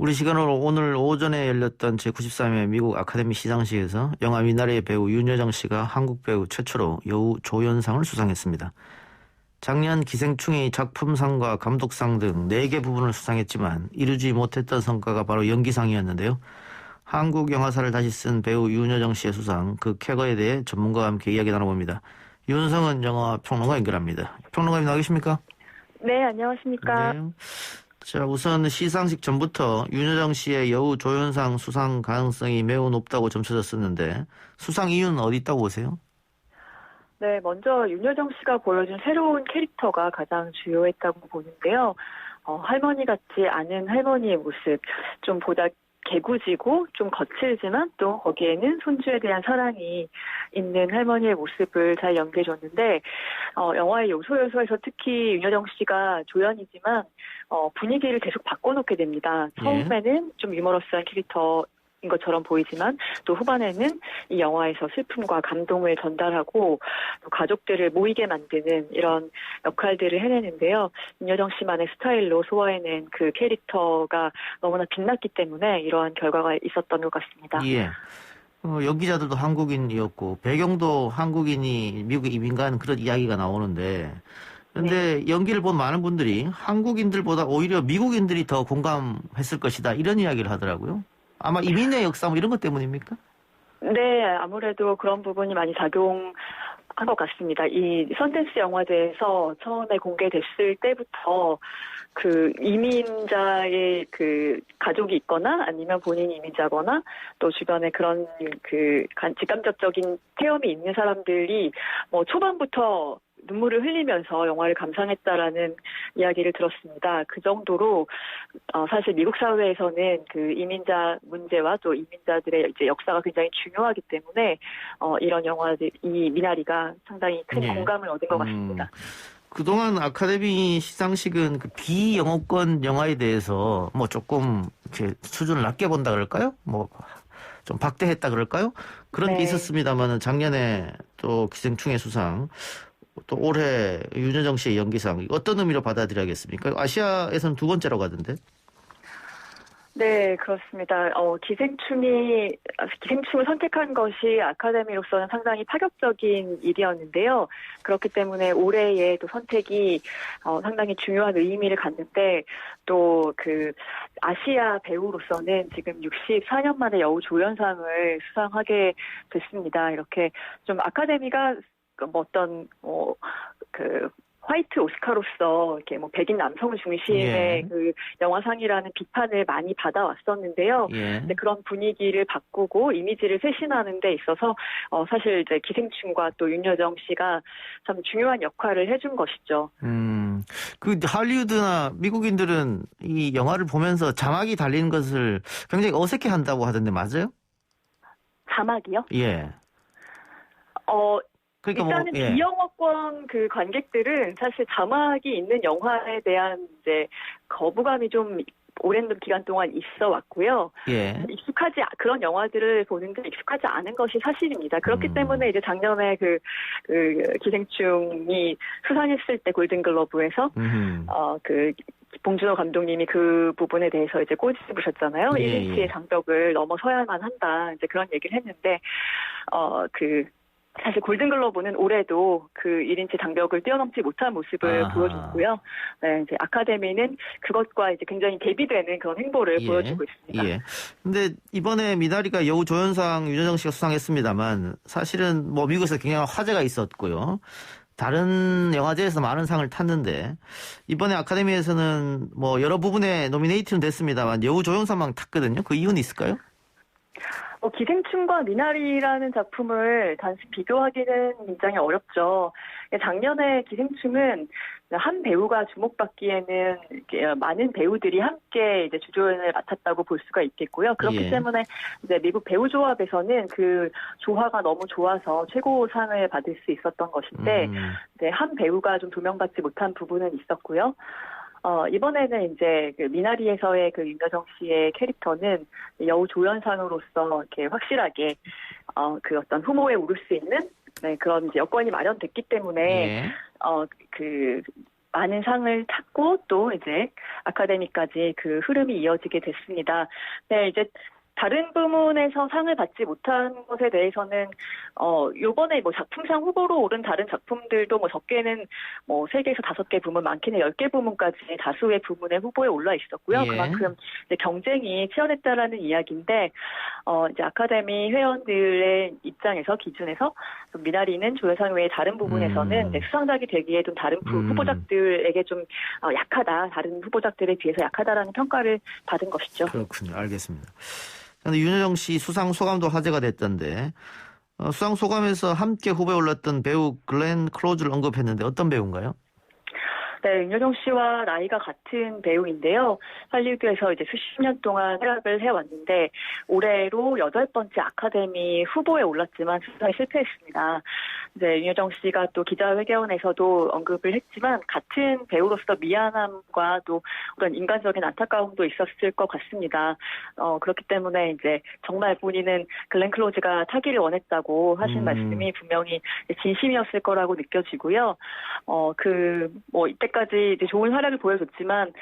우리 시간으로 오늘 오전에 열렸던 제93회 미국 아카데미 시상식에서 영화 미나리의 배우 윤여정 씨가 한국 배우 최초로 여우 조연상을 수상했습니다. 작년 기생충이 작품상과 감독상 등 4개 부분을 수상했지만 이루지 못했던 성과가 바로 연기상이었는데요. 한국 영화사를 다시 쓴 배우 윤여정 씨의 수상, 그 쾌거에 대해 전문가와 함께 이야기 나눠봅니다. 윤성은 영화 평론가 연결합니다. 평론가님 나와 계십니까? 네, 안녕하십니까. 네. 자, 우선 시상식 전부터 윤여정 씨의 여우 조연상 수상 가능성이 매우 높다고 점쳐졌었는데 수상 이유는 어디 있다고 보세요? 네, 먼저 윤여정 씨가 보여준 새로운 캐릭터가 가장 주요했다고 보는데요. 할머니 같지 않은 할머니의 모습, 좀 보다 개구지고 좀 거칠지만 또 거기에는 손주에 대한 사랑이 있는 할머니의 모습을 잘 연기해줬는데 영화의 요소에서 특히 윤여정 씨가 조연이지만 분위기를 계속 바꿔놓게 됩니다. 처음에는 좀 유머러스한 캐릭터인 것처럼 보이지만 또 후반에는 이 영화에서 슬픔과 감동을 전달하고 또 가족들을 모이게 만드는 이런 역할들을 해내는데요. 윤여정 씨만의 스타일로 소화해낸 그 캐릭터가 너무나 빛났기 때문에 이러한 결과가 있었던 것 같습니다. 예. 연기자들도 한국인이었고 배경도 한국인이 미국에 이민 간 그런 이야기가 나오는데 그런데 연기를 본 많은 분들이 한국인들보다 오히려 미국인들이 더 공감했을 것이다 이런 이야기를 하더라고요. 아마 이민의 역사 뭐 이런 것 때문입니까? 네, 아무래도 그런 부분이 많이 작용한 것 같습니다. 이 선댄스 영화제에서 처음에 공개됐을 때부터 그 이민자의 그 가족이 있거나 아니면 본인이 이민자거나 또 주변에 그런 그 직감적인 체험이 있는 사람들이 뭐 초반부터 눈물을 흘리면서 영화를 감상했다라는 이야기를 들었습니다. 그 정도로 사실 미국 사회에서는 그 이민자 문제와 또 이민자들의 이제 역사가 굉장히 중요하기 때문에 이런 영화들 이 미나리가 상당히 큰 공감을 얻은 것 같습니다. 그동안 아카데미 시상식은 그 비영어권 영화에 대해서 뭐 조금 이렇게 수준을 낮게 본다 그럴까요? 뭐 좀 박대했다 그럴까요? 그런 게 있었습니다만은 작년에 또 기생충의 수상. 또 올해 윤여정 씨의 연기상 어떤 의미로 받아들여야겠습니까? 아시아에서는 2번째라고 하던데. 네, 그렇습니다. 기생충을 선택한 것이 아카데미로서는 상당히 파격적인 일이었는데요. 그렇기 때문에 올해의 또 선택이 상당히 중요한 의미를 갖는데 또 그 아시아 배우로서는 지금 64년 만에 여우 조연상을 수상하게 됐습니다. 이렇게 좀 아카데미가 화이트 오스카로서 이렇게 뭐 백인 남성 중심의 그 영화상이라는 비판을 많이 받아왔었는데요. 근데 그런 분위기를 바꾸고 이미지를 쇄신하는 데 있어서 사실 이제 기생충과 또 윤여정 씨가 참 중요한 역할을 해준 것이죠. 그 할리우드나 미국인들은 이 영화를 보면서 자막이 달리는 것을 굉장히 어색해한다고 하던데 맞아요? 자막이요? 예. 그러니까 일단은 비영어권 그 관객들은 사실 자막이 있는 영화에 대한 이제 거부감이 좀 오랜 기간 동안 있어 왔고요. 그런 영화들을 보는데 익숙하지 않은 것이 사실입니다. 그렇기 때문에 이제 작년에 그 기생충이 수상했을 때 골든글러브에서 봉준호 감독님이 그 부분에 대해서 이제 꼬집으셨잖아요. 1인치의 장벽을 넘어서야만 한다. 이제 그런 얘기를 했는데 사실 골든글러브는 올해도 그 1인치 장벽을 뛰어넘지 못한 모습을 보여줬고요. 네, 이제 아카데미는 그것과 이제 굉장히 대비되는 그런 행보를 보여주고 있습니다. 근데 이번에 미나리가 여우 조연상 윤여정 씨가 수상했습니다만 사실은 뭐 미국에서 굉장히 화제가 있었고요. 다른 영화제에서 많은 상을 탔는데 이번에 아카데미에서는 뭐 여러 부분에 노미네이트는 됐습니다만 여우 조연상만 탔거든요. 그 이유는 있을까요? 기생충과 미나리라는 작품을 단순히 비교하기는 굉장히 어렵죠. 작년에 기생충은 한 배우가 주목받기에는 많은 배우들이 함께 이제 주조연을 맡았다고 볼 수가 있겠고요. 그렇기 때문에 이제 미국 배우 조합에서는 그 조화가 너무 좋아서 최고상을 받을 수 있었던 것인데 이제 한 배우가 좀 조명받지 못한 부분은 있었고요. 이번에는 이제 그 미나리에서의 그 윤여정 씨의 캐릭터는 여우 조연상으로서 이렇게 확실하게 그 어떤 후보에 오를 수 있는 그런 이제 여건이 마련됐기 때문에 많은 상을 탔고 또 이제 아카데미까지 그 흐름이 이어지게 됐습니다. 네, 이제 다른 부문에서 상을 받지 못한 것에 대해서는 요번에 뭐 작품상 후보로 오른 다른 작품들도 뭐 적게는 뭐 3개에서 5개 부문, 많게는 10개 부문까지 다수의 부문의 후보에 올라 있었고요. 예. 그만큼 이제 경쟁이 치열했다라는 이야기인데 이제 아카데미 회원들의 입장에서 기준에서 좀 미나리는 조연상 외의 다른 부분에서는 이제 수상작이 되기에 좀 다른 후보작들에게 좀 약하다, 다른 후보작들에 비해서 약하다라는 평가를 받은 것이죠. 그렇군요. 알겠습니다. 그런데 윤여정 씨 수상 소감도 화제가 됐던데 수상 소감에서 함께 후보에 올랐던 배우 글렌 클로즈를 언급했는데 어떤 배우인가요? 네, 윤여정 씨와 나이가 같은 배우인데요. 할리우드에서 이제 수십 년 동안 활약을 해왔는데 올해로 8번째 아카데미 후보에 올랐지만 수상에 실패했습니다. 이제 윤여정 씨가 또 기자회견에서도 언급을 했지만 같은 배우로서 미안함과 또 그런 인간적인 안타까움도 있었을 것 같습니다. 그렇기 때문에 이제 정말 본인은 글렌 클로즈가 타기를 원했다고 하신 말씀이 분명히 진심이었을 거라고 느껴지고요. 이때까지 이제 좋은 활약을 보여줬지만,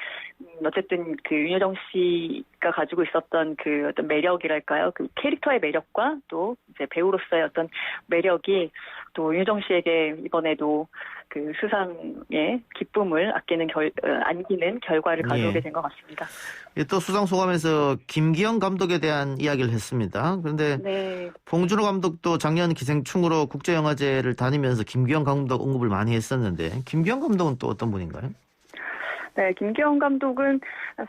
어쨌든 그 윤여정 씨가 가지고 있었던 그 어떤 매력이랄까요? 그 캐릭터의 매력과 또 이제 배우로서의 어떤 매력이 또 윤여정 씨에게 이번에도 그 수상의 기쁨을 안기는 결과를 가져오게 된 것 같습니다. 또 수상 소감에서 김기영 감독에 대한 이야기를 했습니다. 그런데 네. 봉준호 감독도 작년 기생충으로 국제영화제를 다니면서 김기영 감독 언급을 많이 했었는데 김기영 감독은 또 어떤 분인가요? 네, 김기영 감독은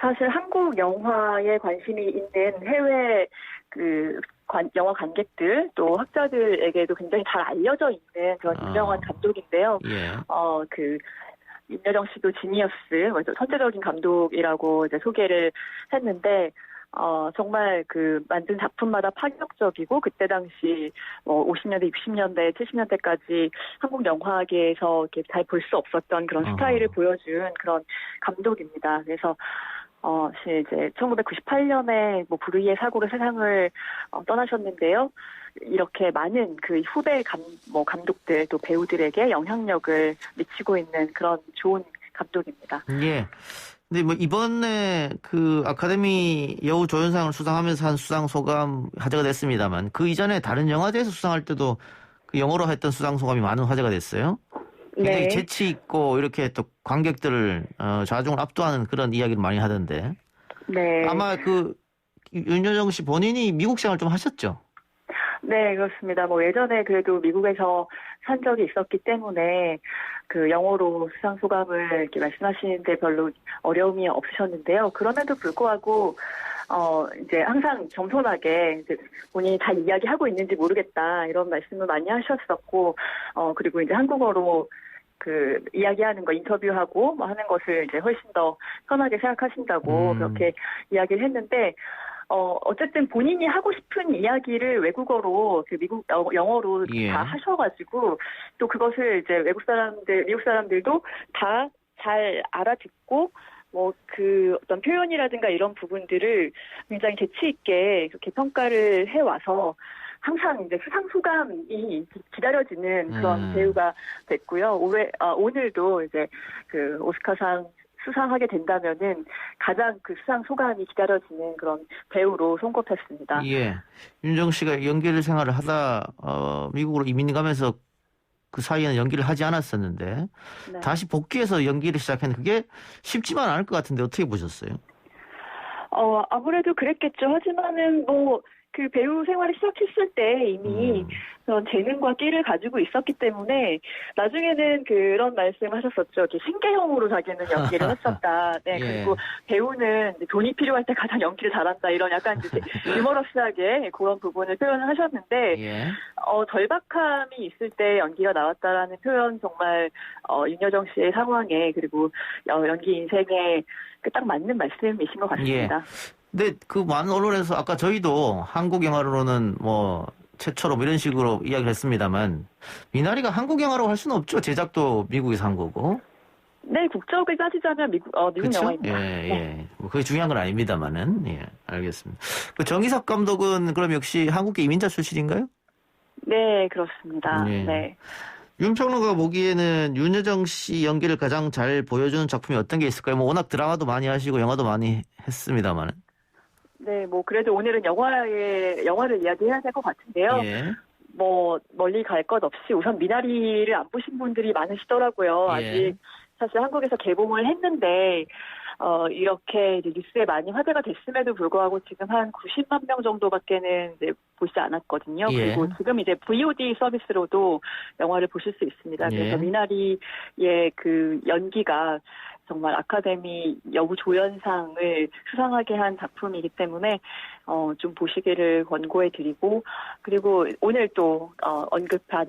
사실 한국 영화에 관심이 있는 해외 영화 관객들 또 학자들에게도 굉장히 잘 알려져 있는 그런 유명한 감독인데요. 예. 윤여정 씨도 지니어스, 선제적인 감독이라고 이제 소개를 했는데, 정말 그 만든 작품마다 파격적이고 그때 당시 50년대, 60년대, 70년대까지 한국 영화계에서 이렇게 잘 볼 수 없었던 그런 스타일을 보여준 그런 감독입니다. 그래서 이제 1998년에 불의의 사고로 세상을 떠나셨는데요. 이렇게 많은 그 후배 감독들 또 배우들에게 영향력을 미치고 있는 그런 좋은 감독입니다. 예. 근데 이번에 그 아카데미 여우 조연상을 수상하면서 한 수상 소감 화제가 됐습니다만 그 이전에 다른 영화제에서 수상할 때도 그 영어로 했던 수상 소감이 많은 화제가 됐어요. 굉장히 네. 재치 있고 이렇게 또 관객들을 좌중을 압도하는 그런 이야기를 많이 하던데. 네. 아마 그 윤여정 씨 본인이 미국 생활 좀 하셨죠? 네, 그렇습니다. 예전에 그래도 미국에서 산 적이 있었기 때문에 그 영어로 수상 소감을 이렇게 말씀하시는데 별로 어려움이 없으셨는데요. 그럼에도 불구하고 이제 항상 겸손하게 이제 본인이 잘 이야기하고 있는지 모르겠다 이런 말씀을 많이 하셨었고, 그리고 이제 한국어로 그 이야기하는 거 인터뷰하고 하는 것을 이제 훨씬 더 편하게 생각하신다고 그렇게 이야기를 했는데. 어쨌든 본인이 하고 싶은 이야기를 외국어로, 영어로 예. 다 하셔가지고, 또 그것을 이제 미국 사람들도 다 잘 알아듣고, 어떤 표현이라든가 이런 부분들을 굉장히 재치있게 그렇게 평가를 해와서, 항상 이제 수상 소감이 기다려지는 그런 배우가 됐고요. 오늘도 이제 그 오스카상 수상하게 된다면은 가장 그 수상 소감이 기다려지는 그런 배우로 손꼽혔습니다. 예. 윤정 씨가 연기를 생활을 하다 미국으로 이민 가면서 그 사이에는 연기를 하지 않았었는데 네. 다시 복귀해서 연기를 시작했는데 그게 쉽지만 않을 것 같은데 어떻게 보셨어요? 아무래도 그랬겠죠. 하지만은 그 배우 생활을 시작했을 때 이미 그런 재능과 끼를 가지고 있었기 때문에 나중에는 그런 말씀하셨었죠. 이렇게 신개형으로 자기는 연기를 했었다. 네, 예. 그리고 배우는 돈이 필요할 때 가장 연기를 잘한다. 이런 약간 이제 유머러스하게 그런 부분을 표현을 하셨는데 예. 절박함이 있을 때 연기가 나왔다라는 표현 정말 윤여정 씨의 상황에 그리고 연기 인생에 딱 맞는 말씀이신 것 같습니다. 예. 근데 그 많은 언론에서 아까 저희도 한국 영화로는 최초로 이런 식으로 이야기를 했습니다만 미나리가 한국 영화라고 할 수는 없죠. 제작도 미국에서 한 거고. 네, 국적을 따지자면 미국 그쵸? 영화입니다. 예, 네. 그게 중요한 건 아닙니다만은. 예, 알겠습니다. 그 정희석 감독은 그럼 역시 한국계 이민자 출신인가요? 네, 그렇습니다. 예. 네. 윤 평론가 보기에는 윤여정 씨 연기를 가장 잘 보여주는 작품이 어떤 게 있을까요? 뭐 워낙 드라마도 많이 하시고 영화도 많이 했습니다만. 네, 뭐 그래도 오늘은 영화를 이야기해야 될 것 같은데요. 예. 뭐 멀리 갈 것 없이 우선 미나리를 안 보신 분들이 많으시더라고요. 예. 아직 사실 한국에서 개봉을 했는데 이렇게 이제 뉴스에 많이 화제가 됐음에도 불구하고 지금 한 90만 명 정도밖에는 이제 보지 않았거든요. 예. 그리고 지금 이제 VOD 서비스로도 영화를 보실 수 있습니다. 예. 그래서 미나리의 그 연기가 정말 아카데미 여우 조연상을 수상하게 한 작품이기 때문에 좀 보시기를 권고해 드리고, 그리고 오늘 또 언급한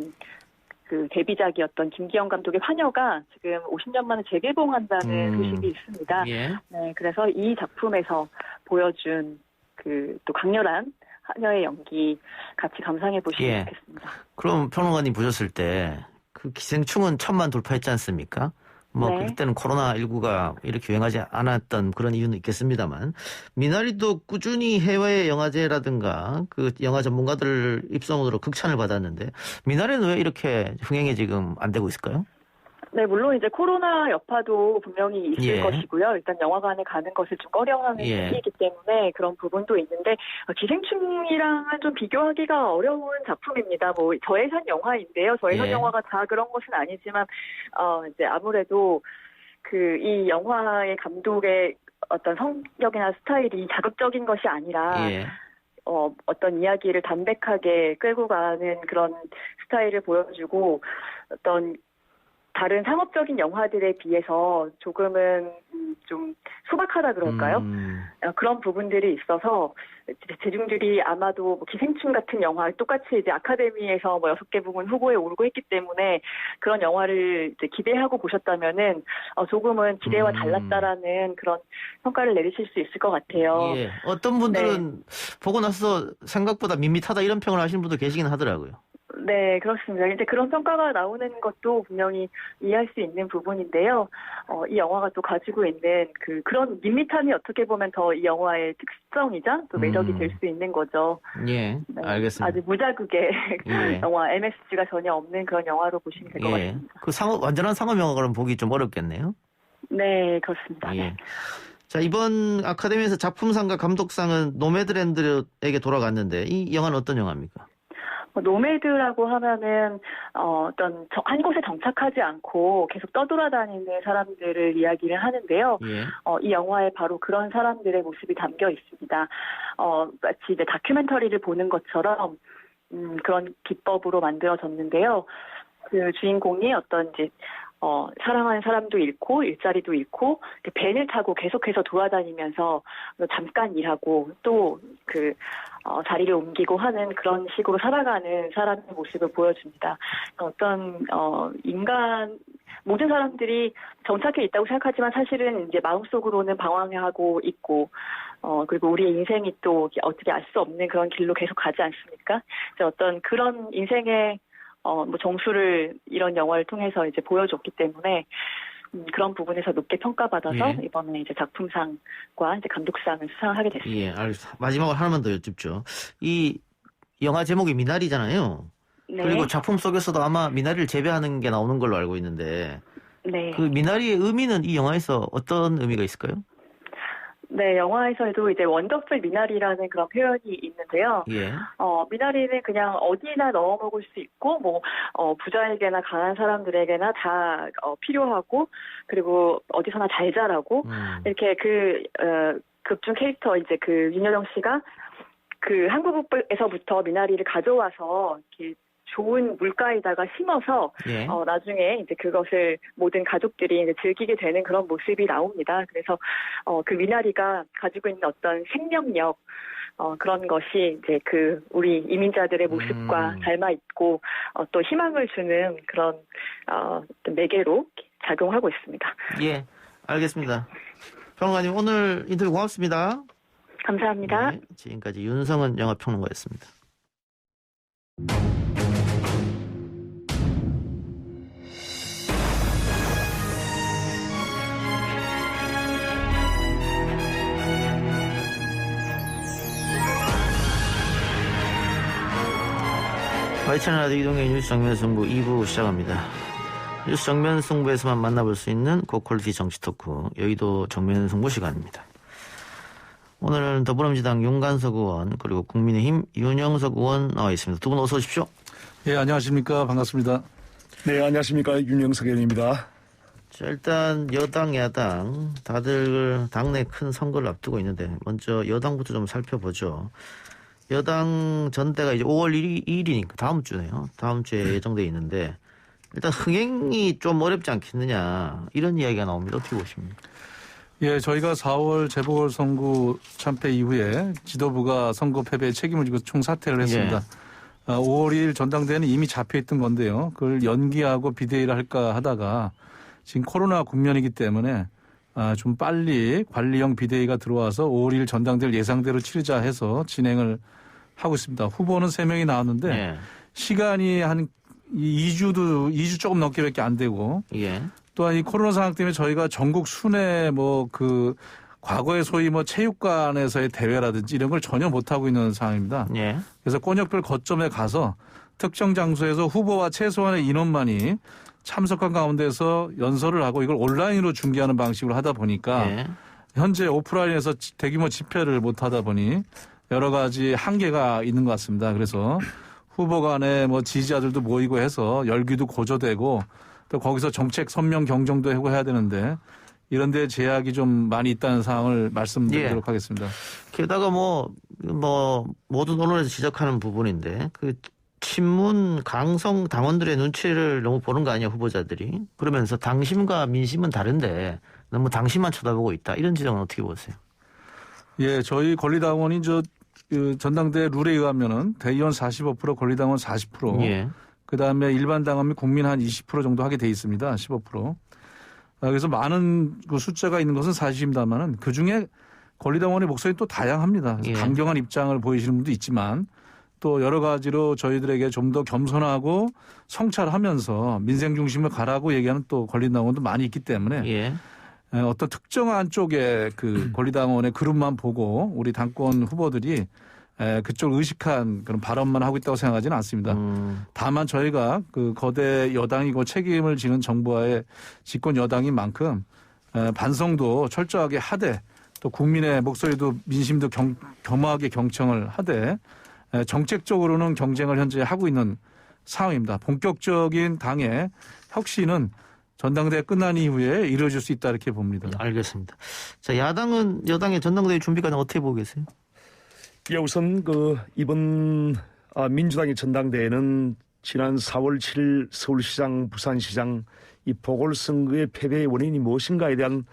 그 데뷔작이었던 김기영 감독의 화녀가 지금 50년 만에 재개봉한다는 소식이 있습니다. 예. 네, 그래서 이 작품에서 보여준 그 또 강렬한 화녀의 연기 같이 감상해 보시면 예. 좋겠습니다. 그럼 평론가님 보셨을 때 그 기생충은 1,000만 돌파했지 않습니까? 뭐 네. 그때는 코로나19가 이렇게 유행하지 않았던 그런 이유는 있겠습니다만 미나리도 꾸준히 해외 영화제라든가 그 영화 전문가들 입소문으로 극찬을 받았는데 미나리는 왜 이렇게 흥행이 지금 안 되고 있을까요? 네, 물론 이제 코로나 여파도 분명히 있을 예. 것이고요. 일단 영화관에 가는 것을 좀 꺼려하는 예. 시기이기 때문에 그런 부분도 있는데 기생충이랑은 좀 비교하기가 어려운 작품입니다. 뭐 저예산 영화인데요. 저예산 예. 영화가 다 그런 것은 아니지만 이제 아무래도 그 이 영화의 감독의 어떤 성격이나 스타일이 자극적인 것이 아니라 예. 어떤 이야기를 담백하게 끌고 가는 그런 스타일을 보여주고 어떤 다른 상업적인 영화들에 비해서 조금은 좀 소박하다 그럴까요? 그런 부분들이 있어서 대중들이 아마도 뭐 기생충 같은 영화 똑같이 이제 아카데미에서 뭐 6개 부문 후보에 오르고 했기 때문에 그런 영화를 이제 기대하고 보셨다면은 조금은 기대와 달랐다라는 그런 평가를 내리실 수 있을 것 같아요. 예. 어떤 분들은 보고 나서 생각보다 밋밋하다 이런 평을 하시는 분도 계시긴 하더라고요. 네, 그렇습니다. 이제 그런 평가가 나오는 것도 분명히 이해할 수 있는 부분인데요. 이 영화가 또 가지고 있는 그런 밋밋함이 어떻게 보면 더 이 영화의 특성이자 또 매력이 될 수 있는 거죠. 예, 네, 알겠습니다. 아주 무자극의 예. 영화, MSG가 전혀 없는 그런 영화로 보시면 될 것 예. 같습니다. 그 완전한 상업 영화는 보기 좀 어렵겠네요. 네, 그렇습니다. 예. 자, 이번 아카데미에서 작품상과 감독상은 노매드랜드에게 돌아갔는데 이 영화는 어떤 영화입니까? 노매드라고 하면은 어떤 한 곳에 정착하지 않고 계속 떠돌아다니는 사람들을 이야기를 하는데요. 예. 이 영화에 바로 그런 사람들의 모습이 담겨 있습니다. 마치 이제 다큐멘터리를 보는 것처럼 그런 기법으로 만들어졌는데요. 그 주인공이 어떤 이제 사랑하는 사람도 잃고 일자리도 잃고 밴을 타고 계속해서 돌아다니면서 잠깐 일하고 또 자리를 옮기고 하는 그런 식으로 살아가는 사람의 모습을 보여줍니다. 어떤 모든 사람들이 정착해 있다고 생각하지만 사실은 이제 마음속으로는 방황하고 있고 그리고 우리의 인생이 또 어떻게 알 수 없는 그런 길로 계속 가지 않습니까? 어떤 그런 인생의 뭐 정수를 이런 영화를 통해서 이제 보여줬기 때문에 그런 부분에서 높게 평가받아서 예. 이번에 이제 작품상과 이제 감독상을 수상하게 됐습니다. 예, 알겠습니다. 마지막으로 하나만 더 여쭙죠. 이 영화 제목이 미나리잖아요. 네. 그리고 작품 속에서도 아마 미나리를 재배하는 게 나오는 걸로 알고 있는데 네. 그 미나리의 의미는 이 영화에서 어떤 의미가 있을까요? 네, 영화에서도 이제 원더풀 미나리라는 그런 표현이 있는데요. 예. 미나리는 그냥 어디나 넣어 먹을 수 있고, 부자에게나 강한 사람들에게나 다 필요하고, 그리고 어디서나 잘 자라고, 이렇게 극중 캐릭터 이제 윤여정 씨가 한국에서부터 미나리를 가져와서 이렇게 좋은 물가에다가 심어서 예. 나중에 이제 그것을 모든 가족들이 이제 즐기게 되는 그런 모습이 나옵니다. 그래서 그 미나리가 가지고 있는 어떤 생명력 그런 것이 이제 우리 이민자들의 모습과 닮아 있고 또 희망을 주는 그런 어떤 매개로 작용하고 있습니다. 예, 알겠습니다. 평론가님 오늘 인터뷰 고맙습니다. 감사합니다. 네, 지금까지 윤성은 영화평론가였습니다. YTN 라디오 이동의 뉴스 정면 승부 2부 시작합니다. 뉴스 정면 승부에서만 만나볼 수 있는 고퀄리티 정치 토크 여의도 정면 승부 시간입니다. 오늘은 더불어민주당 윤관석 의원 그리고 국민의힘 윤영석 의원 나와 있습니다. 두 분 어서 오십시오. 예, 안녕하십니까. 반갑습니다. 네, 안녕하십니까. 윤영석 의원입니다. 자, 일단 여당 야당 다들 당내 큰 선거를 앞두고 있는데 먼저 여당부터 좀 살펴보죠. 여당 전대가 이제 5월 2일이니까 다음 주네요. 다음 주에 예정돼 있는데 일단 흥행이 좀 어렵지 않겠느냐 이런 이야기가 나옵니다. 어떻게 보십니까? 예, 저희가 4월 재보궐선거 참패 이후에 지도부가 선거 패배에 책임을 지고 총사퇴를 했습니다. 5월 2일 전당대회는 이미 잡혀있던 건데요. 그걸 연기하고 비대위를 할까 하다가 지금 코로나 국면이기 때문에 좀 빨리 관리형 비대위가 들어와서 5월 2일 전당대회를 예상대로 치르자 해서 진행을 하고 있습니다. 후보는 3명이 나왔는데 예. 시간이 한 2주 조금 넘게밖에 안 되고 예. 또한 이 코로나 상황 때문에 저희가 전국 순회 과거에 소위 체육관에서의 대회라든지 이런 걸 전혀 못하고 있는 상황입니다. 예. 그래서 권역별 거점에 가서 특정 장소에서 후보와 최소한의 인원만이 참석한 가운데서 연설을 하고 이걸 온라인으로 중계하는 방식으로 하다 보니까 예. 현재 오프라인에서 대규모 집회를 못 하다 보니 여러 가지 한계가 있는 것 같습니다. 그래서 후보 간에 지지자들도 모이고 해서 열기도 고조되고 또 거기서 정책 선명 경정도 하고 해야 되는데 이런 데 제약이 좀 많이 있다는 상황을 말씀드리도록 하겠습니다. 게다가 모든 언론에서 지적하는 부분인데 그 친문 강성 당원들의 눈치를 너무 보는 거 아니야 후보자들이. 그러면서 당심과 민심은 다른데 너무 당심만 쳐다보고 있다. 이런 지적은 어떻게 보세요? 예, 저희 권리당원이 전당대회 룰에 의하면은 대의원 45% 권리당원 40% 예. 그다음에 일반 당원 및 국민 한 20% 정도 하게 돼 있습니다. 15%. 그래서 많은 그 숫자가 있는 것은 사실입니다만은 그중에 권리당원의 목소리는 또 다양합니다. 예. 강경한 입장을 보이시는 분도 있지만 또 여러 가지로 저희들에게 좀 더 겸손하고 성찰하면서 민생 중심을 가라고 얘기하는 또 권리당원도 많이 있기 때문에 예. 어떤 특정한 쪽의 그 권리당원의 그룹만 보고 우리 당권 후보들이 그쪽 의식한 그런 발언만 하고 있다고 생각하지는 않습니다. 다만 저희가 그 거대 여당이고 책임을 지는 정부와의 집권 여당인 만큼 반성도 철저하게 하되 또 국민의 목소리도 민심도 겸허하게 경청을 하되 정책적으로는 경쟁을 현재 하고 있는 상황입니다. 본격적인 당의 혁신은 전당대회 끝난 이후에 이루어질 수 있다 이렇게 봅니다. 알겠습니다. 자, 야당은 여당의 전당대회 준비 과정 어떻게 보고 계세요? 예, 우선 이번 민주당의 전당대회는 지난 4월 7일 서울시장, 부산시장 이 보궐선거의 패배의 원인이 무엇인가에 대한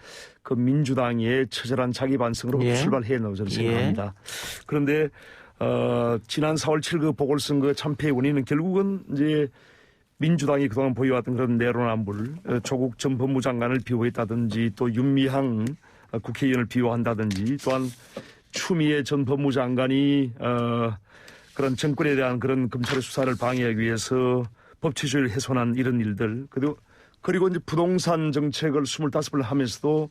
그 민주당의 처절한 자기 반성으로 예. 출발해놓은 저는 생각합니다. 그런데 지난 4월 7일 그 보궐선거 참패의 원인은 결국은 이제 민주당이 그동안 보여왔던 그런 내로남불, 조국 전 법무장관을 비호했다든지 또 윤미향 국회의원을 비호한다든지 또한 추미애 전 법무장관이 그런 정권에 대한 그런 검찰의 수사를 방해하기 위해서 법치주의를 훼손한 이런 일들 그리고 이제 부동산 정책을 25번 하면서도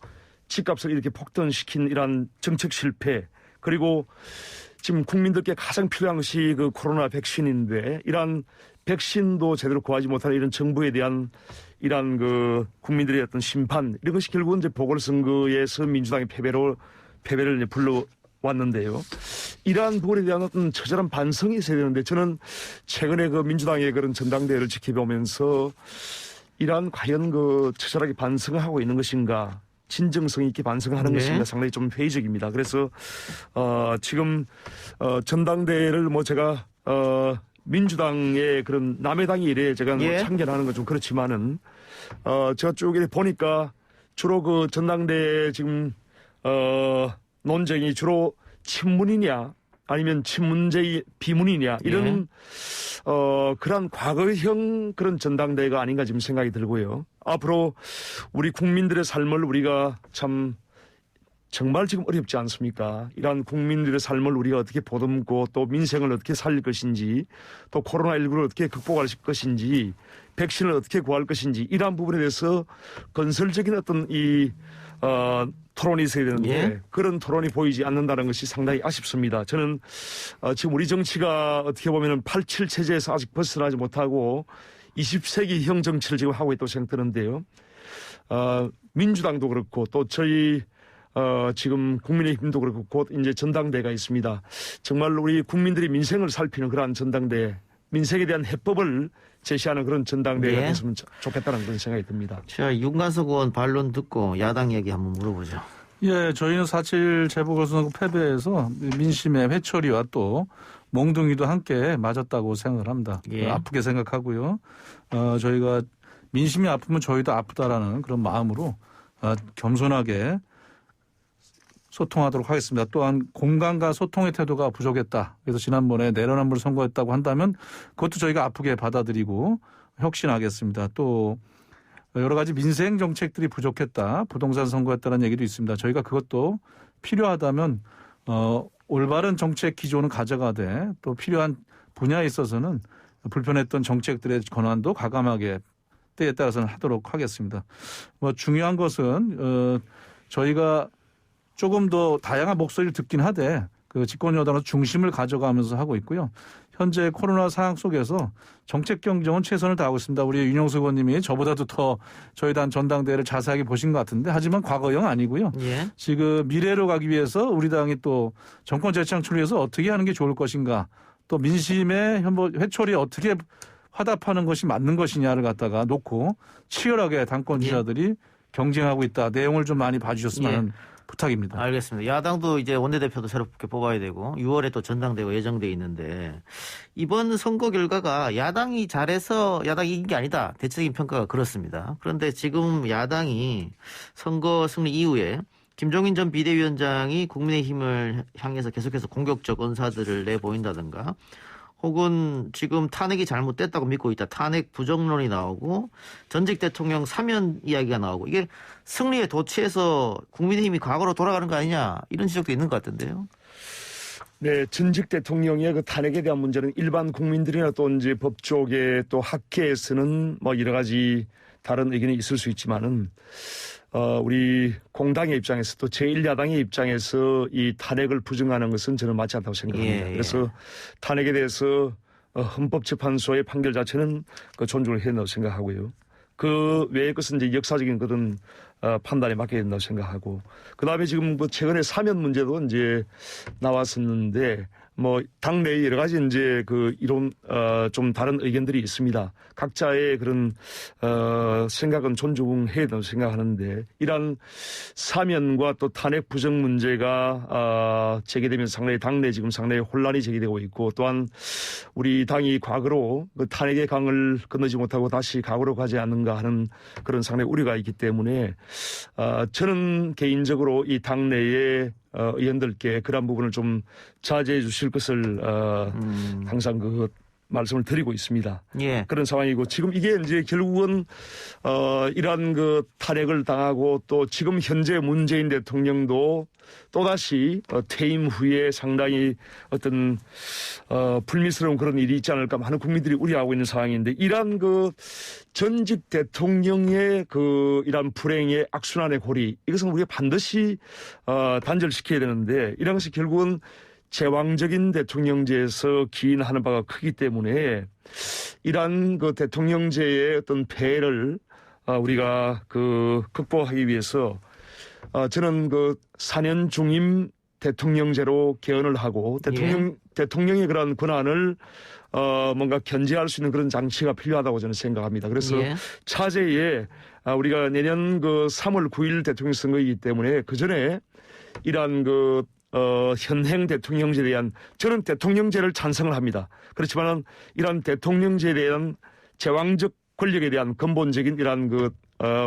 집값을 이렇게 폭등시킨 이러한 정책 실패 그리고 지금 국민들께 가장 필요한 것이 그 코로나 백신인데 이러한 백신도 제대로 구하지 못하는 이런 정부에 대한 이러한 그 국민들의 어떤 심판 이런 것이 결국은 이제 보궐선거에서 민주당의 패배를 이제 불러왔는데요. 이러한 부분에 대한 어떤 처절한 반성이 있어야 되는데 저는 최근에 그 민주당의 그런 전당대회를 지켜보면서 이러한 과연 그 처절하게 반성을 하고 있는 것인가 진정성 있게 반성을 하는 것인가 상당히 좀 회의적입니다. 그래서 지금 전당대회를 제가 민주당의 그런 남의 당이 이래 제가 참견하는 건 좀 그렇지만은 제가 쭉 이렇게 보니까 주로 그 전당대회 지금 논쟁이 주로 친문이냐 아니면 친문제의 비문이냐 이런 그런 과거형 그런 전당대회가 아닌가 지금 생각이 들고요. 앞으로 우리 국민들의 삶을 우리가 참 정말 지금 어렵지 않습니까? 이러한 국민들의 삶을 우리가 어떻게 보듬고 또 민생을 어떻게 살릴 것인지 또 코로나19를 어떻게 극복할 것인지 백신을 어떻게 구할 것인지 이러한 부분에 대해서 건설적인 어떤 토론이 있어야 되는데 예. 그런 토론이 보이지 않는다는 것이 상당히 아쉽습니다. 저는 지금 우리 정치가 어떻게 보면 87 체제에서 아직 벗어나지 못하고 20세기형 정치를 지금 하고 있다고 생각드는데요. 민주당도 그렇고 또 저희 지금 국민의힘도 그렇고 곧 이제 전당대회가 있습니다. 정말 우리 국민들이 민생을 살피는 그러한 전당대회, 민생에 대한 해법을 제시하는 그런 전당대회가 예. 됐으면 좋겠다는 그런 생각이 듭니다. 자, 윤관석 의원 반론 듣고 야당 얘기 한번 물어보죠. 예, 저희는 4.7 재보궐선거 패배에서 민심의 회초리와 또 몽둥이도 함께 맞았다고 생각을 합니다. 예. 아프게 생각하고요. 저희가 민심이 아프면 저희도 아프다라는 그런 마음으로 겸손하게 소통하도록 하겠습니다. 또한 공감과 소통의 태도가 부족했다. 그래서 지난번에 내로남불 선거했다고 한다면 그것도 저희가 아프게 받아들이고 혁신하겠습니다. 또 여러 가지 민생 정책들이 부족했다. 부동산 선거했다는 얘기도 있습니다. 저희가 그것도 필요하다면 올바른 정책 기조는 가져가되 또 필요한 분야에 있어서는 불편했던 정책들의 권한도 과감하게 때에 따라서는 하도록 하겠습니다. 중요한 것은 저희가 조금 더 다양한 목소리를 듣긴 하되 그 집권 여당은 중심을 가져가면서 하고 있고요. 현재 코로나 상황 속에서 정책 경쟁은 최선을 다하고 있습니다. 우리 윤영수 의원님이 저보다도 더 저희 당 전당대회를 자세하게 보신 것 같은데 하지만 과거형 아니고요. 예. 지금 미래로 가기 위해서 우리 당이 또 정권 재창출을 위해서 어떻게 하는 게 좋을 것인가 또 민심의 회초리에 어떻게 화답하는 것이 맞는 것이냐를 갖다가 놓고 치열하게 당권 지자들이 경쟁하고 있다. 내용을 좀 많이 봐주셨으면 하는 부탁입니다. 알겠습니다. 야당도 이제 원내대표도 새롭게 뽑아야 되고 6월에 또 전당대회가 예정돼 있는데 이번 선거 결과가 야당이 잘해서 야당이 이긴 게 아니다. 대체적인 평가가 그렇습니다. 그런데 지금 야당이 선거 승리 이후에 김종인 전 비대위원장이 국민의힘을 향해서 계속해서 공격적 언사들을 내보인다든가 혹은 지금 탄핵이 잘못됐다고 믿고 있다. 탄핵 부정론이 나오고 전직 대통령 사면 이야기가 나오고 이게 승리에 도취해서 국민의힘이 과거로 돌아가는 거 아니냐 이런 지적도 있는 것 같은데요. 네, 전직 대통령의 그 탄핵에 대한 문제는 일반 국민들이나 또 이제 법조계 또 학계에서는 뭐 여러 가지 다른 의견이 있을 수 있지만은 우리 공당의 입장에서 또 제1야당의 입장에서 이 탄핵을 부정하는 것은 저는 맞지 않다고 생각합니다. 예. 그래서 탄핵에 대해서 헌법재판소의 판결 자체는 그 존중을 해야 된다고 생각하고요. 그 외의 것은 이제 역사적인 그런 판단에 맡겨야 된다고 생각하고 그다음에 지금 뭐 최근에 사면 문제도 이제 나왔었는데 뭐 당내에 여러 가지 이제 그 이론 좀 다른 의견들이 있습니다. 각자의 그런 생각은 존중해야 된다고 생각하는데 이러한 사면과 또 탄핵 부정 문제가 제기되면서 상당히 당내 지금 상당히 혼란이 제기되고 있고 또한 우리 당이 과거로 그 탄핵의 강을 건너지 못하고 다시 과거로 가지 않는가 하는 그런 상당히 우려가 있기 때문에 저는 개인적으로 이 당내에 의원들께 그런 부분을 좀 자제해 주실 것을 항상 그 말씀을 드리고 있습니다. 예. 그런 상황이고 지금 이게 이제 결국은 이러한 그 탄핵을 당하고 또 지금 현재 문재인 대통령도 또다시 퇴임 후에 상당히 어떤 불미스러운 그런 일이 있지 않을까 하는 국민들이 우려하고 있는 상황인데 이러한 그 전직 대통령의 그 이러한 불행의 악순환의 고리 이것은 우리가 반드시 단절시켜야 되는데 이런 것이 결국은 제왕적인 대통령제에서 기인하는 바가 크기 때문에 이러한 그 대통령제의 어떤 폐해를 우리가 그 극복하기 위해서 저는 그 4년 중임 대통령제로 개헌을 하고 대통령의 그러한 권한을 뭔가 견제할 수 있는 그런 장치가 필요하다고 저는 생각합니다. 그래서 차제에 우리가 내년 그 3월 9일 대통령 선거이기 때문에 그 전에 이러한 그 현행 대통령제에 대한 저는 대통령제를 찬성을 합니다. 그렇지만 이러한 대통령제에 대한 제왕적 권력에 대한 근본적인 이러한 그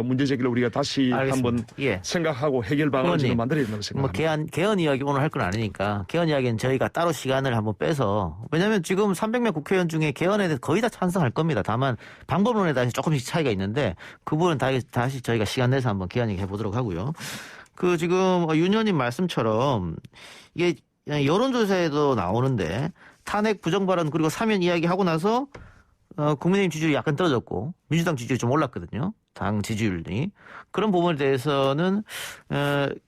문제 제기를 우리가 다시 한번 생각하고 해결 방안을 지금 만들어야 된다고 생각합니다. 뭐 개헌 이야기 오늘 할 건 아니니까 개헌 이야기는 저희가 따로 시간을 한번 빼서 왜냐하면 지금 300명 국회의원 중에 개헌에 대해서 거의 다 찬성할 겁니다. 다만 방법론에 대해서 조금씩 차이가 있는데 그 부분은 다시 저희가 시간 내서 한번 개헌 얘기 해보도록 하고요. 그 지금 윤 의원님 말씀처럼 이게 여론조사에도 나오는데 탄핵 부정 발언 그리고 사면 이야기하고 나서 국민의힘 지지율이 약간 떨어졌고 민주당 지지율이 좀 올랐거든요. 당 지지율이. 그런 부분에 대해서는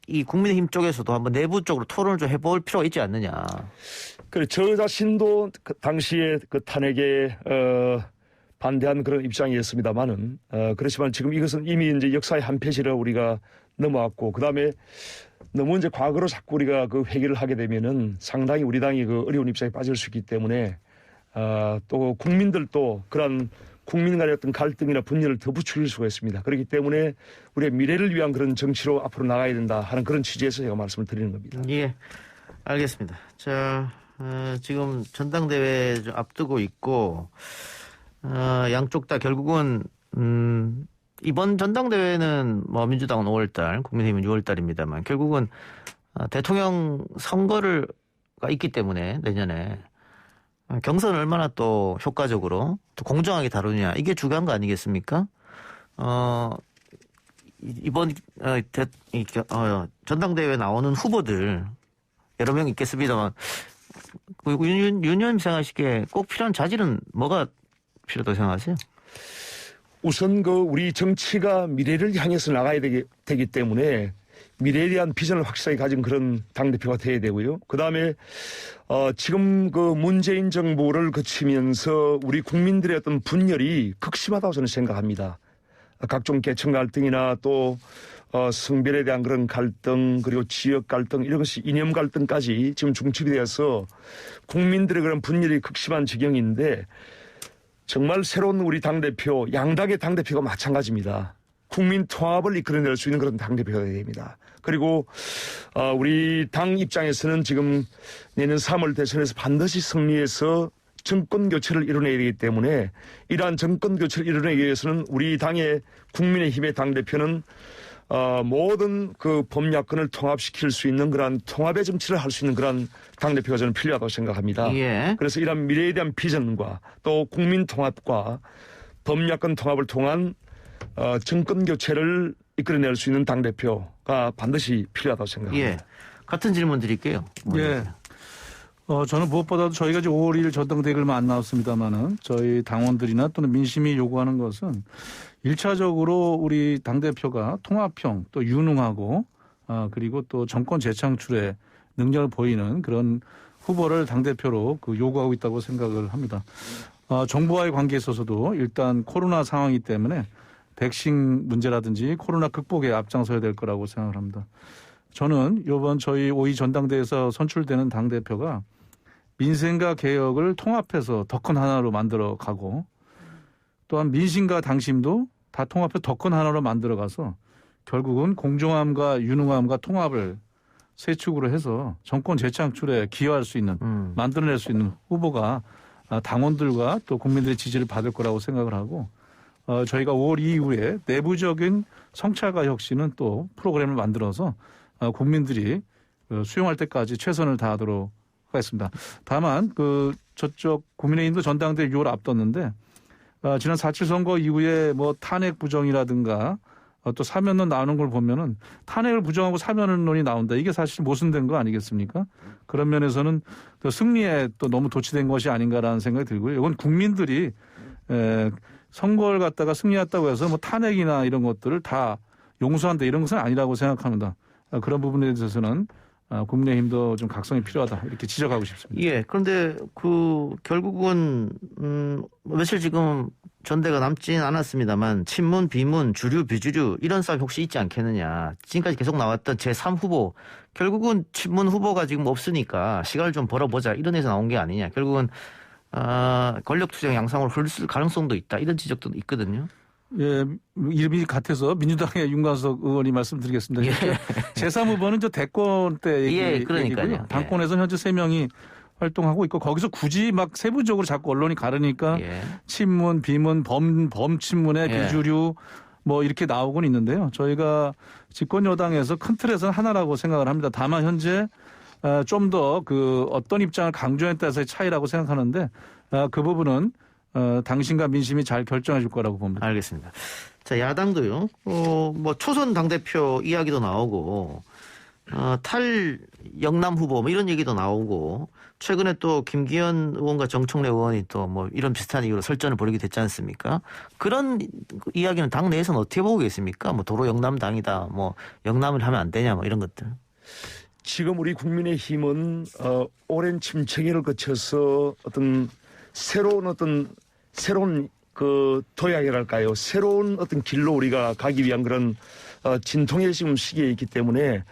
이 국민의힘 쪽에서도 한번 내부적으로 토론을 좀 해볼 필요가 있지 않느냐. 그래, 저 자신도 그 당시에 그 탄핵에 반대한 그런 입장이었습니다만은 그렇지만 지금 이것은 이미 이제 역사의 한 페이지를 우리가 넘어왔고 그다음에 너무 이제 과거로 자꾸 우리가 그 회귀를 하게 되면은 상당히 우리 당이 그 어려운 입장에 빠질 수 있기 때문에 또 국민들도 그런 국민 간의 어떤 갈등이나 분열을 더 부추길 수가 있습니다. 그렇기 때문에 우리의 미래를 위한 그런 정치로 앞으로 나가야 된다 하는 그런 취지에서 제가 말씀을 드리는 겁니다. 예, 알겠습니다. 자, 지금 전당대회 좀 앞두고 있고 양쪽 다 결국은 이번 전당대회는 뭐 민주당은 5월달, 국민의힘은 6월달입니다만 결국은 대통령 선거가 있기 때문에 내년에 경선을 얼마나 또 효과적으로 또 공정하게 다루느냐 이게 중요한 거 아니겠습니까? 이번 전당대회에 나오는 후보들 여러 명 있겠습니다만 윤 의원님 생각하시기에 꼭 필요한 자질은 뭐가 필요하다고 생각하세요? 우선 그 우리 정치가 미래를 향해서 나가야 되기 때문에 미래에 대한 비전을 확실하게 가진 그런 당대표가 돼야 되고요. 그다음에 지금 그 문재인 정부를 거치면서 우리 국민들의 어떤 분열이 극심하다고 저는 생각합니다. 각종 계층 갈등이나 또 성별에 대한 그런 갈등 그리고 지역 갈등 이런 것이 이념 갈등까지 지금 중첩이 되어서 국민들의 그런 분열이 극심한 지경인데 정말 새로운 우리 당대표, 양당의 당대표가 마찬가지입니다. 국민 통합을 이끌어낼 수 있는 그런 당대표가 되어야 됩니다. 그리고 우리 당 입장에서는 지금 내년 3월 대선에서 반드시 승리해서 정권 교체를 이뤄내야 되기 때문에 이러한 정권 교체를 이뤄내기 위해서는 우리 당의 국민의힘의 당대표는 모든 그 범야권을 통합시킬 수 있는 그러한 통합의 정치를 할 수 있는 그러한 당대표가 저는 필요하다고 생각합니다. 예. 그래서 이러한 미래에 대한 비전과 또 국민 통합과 범야권 통합을 통한 정권 교체를 이끌어낼 수 있는 당대표가 반드시 필요하다고 생각합니다. 예. 같은 질문 드릴게요. 예. 저는 무엇보다도 저희가 이제 5월 1일 전당대회를 안 나왔습니다만은 저희 당원들이나 또는 민심이 요구하는 것은 1차적으로 우리 당대표가 통합형 또 유능하고 그리고 또 정권 재창출에 능력을 보이는 그런 후보를 당대표로 요구하고 있다고 생각을 합니다. 정부와의 관계에 있어서도 일단 코로나 상황이기 때문에 백신 문제라든지 코로나 극복에 앞장서야 될 거라고 생각을 합니다. 저는 이번 저희 5.2 전당대회에서 선출되는 당대표가 민생과 개혁을 통합해서 더 큰 하나로 만들어 가고 또한 민심과 당심도 다 통합해서 더 큰 하나로 만들어 가서 결국은 공정함과 유능함과 통합을 세 축으로 해서 정권 재창출에 기여할 수 있는 만들어낼 수 있는 후보가 당원들과 또 국민들의 지지를 받을 거라고 생각을 하고 저희가 5월 이후에 내부적인 성찰과 혁신은 또 프로그램을 만들어서 국민들이 수용할 때까지 최선을 다하도록 하겠습니다. 다만 저쪽 국민의힘도 전당대회 6월 앞뒀는데 지난 4.7 선거 이후에 뭐 탄핵 부정이라든가 또 사면론 나오는 걸 보면은 탄핵을 부정하고 사면론이 나온다. 이게 사실 모순된 거 아니겠습니까? 그런 면에서는 또 승리에 또 너무 도취된 것이 아닌가라는 생각이 들고요. 이건 국민들이 선거를 갖다가 승리했다고 해서 뭐 탄핵이나 이런 것들을 다 용서한다 이런 것은 아니라고 생각합니다. 그런 부분에 대해서는 국민의힘도 좀 각성이 필요하다 이렇게 지적하고 싶습니다. 예. 그런데 결국은 며칠 지금 전대가 남지는 않았습니다만 친문, 비문, 주류, 비주류 이런 싸움이 혹시 있지 않겠느냐. 지금까지 계속 나왔던 제3후보 결국은 친문 후보가 지금 없으니까 시간을 좀 벌어보자 이런 데서 나온 게 아니냐. 결국은 권력투쟁 양상으로 흘릴 가능성도 있다 이런 지적도 있거든요. 예, 이름이 같아서 민주당의 윤관석 의원이 말씀드리겠습니다. 예. 제3후보는 저 대권 때 얘기고요. 당권에서는 현재 3명이 활동하고 있고 거기서 굳이 막 세부적으로 자꾸 언론이 가르니까 친문, 비문, 범친문의 비주류 뭐 이렇게 나오곤 있는데요. 저희가 집권 여당에서 큰 틀에서는 하나라고 생각을 합니다. 다만 현재 좀 더 어떤 입장을 강조했다서의 차이라고 생각하는데 그 부분은 당신과 민심이 잘 결정해 줄 거라고 봅니다. 알겠습니다. 자, 야당도요. 뭐 초선 당대표 이야기도 나오고 탈 영남 후보 뭐 이런 얘기도 나오고 최근에 또 김기현 의원과 정청래 의원이 또 뭐 이런 비슷한 이유로 설전을 벌이게 됐지 않습니까? 그런 이야기는 당 내에서는 어떻게 보고 계십니까? 뭐 도로 영남당이다, 뭐 영남을 하면 안 되냐, 뭐 이런 것들. 지금 우리 국민의힘은 오랜 침체기를 거쳐서 새로운 그 도약이랄까요? 새로운 어떤 길로 우리가 가기 위한 그런 진통의 지금 시기에 있기 때문에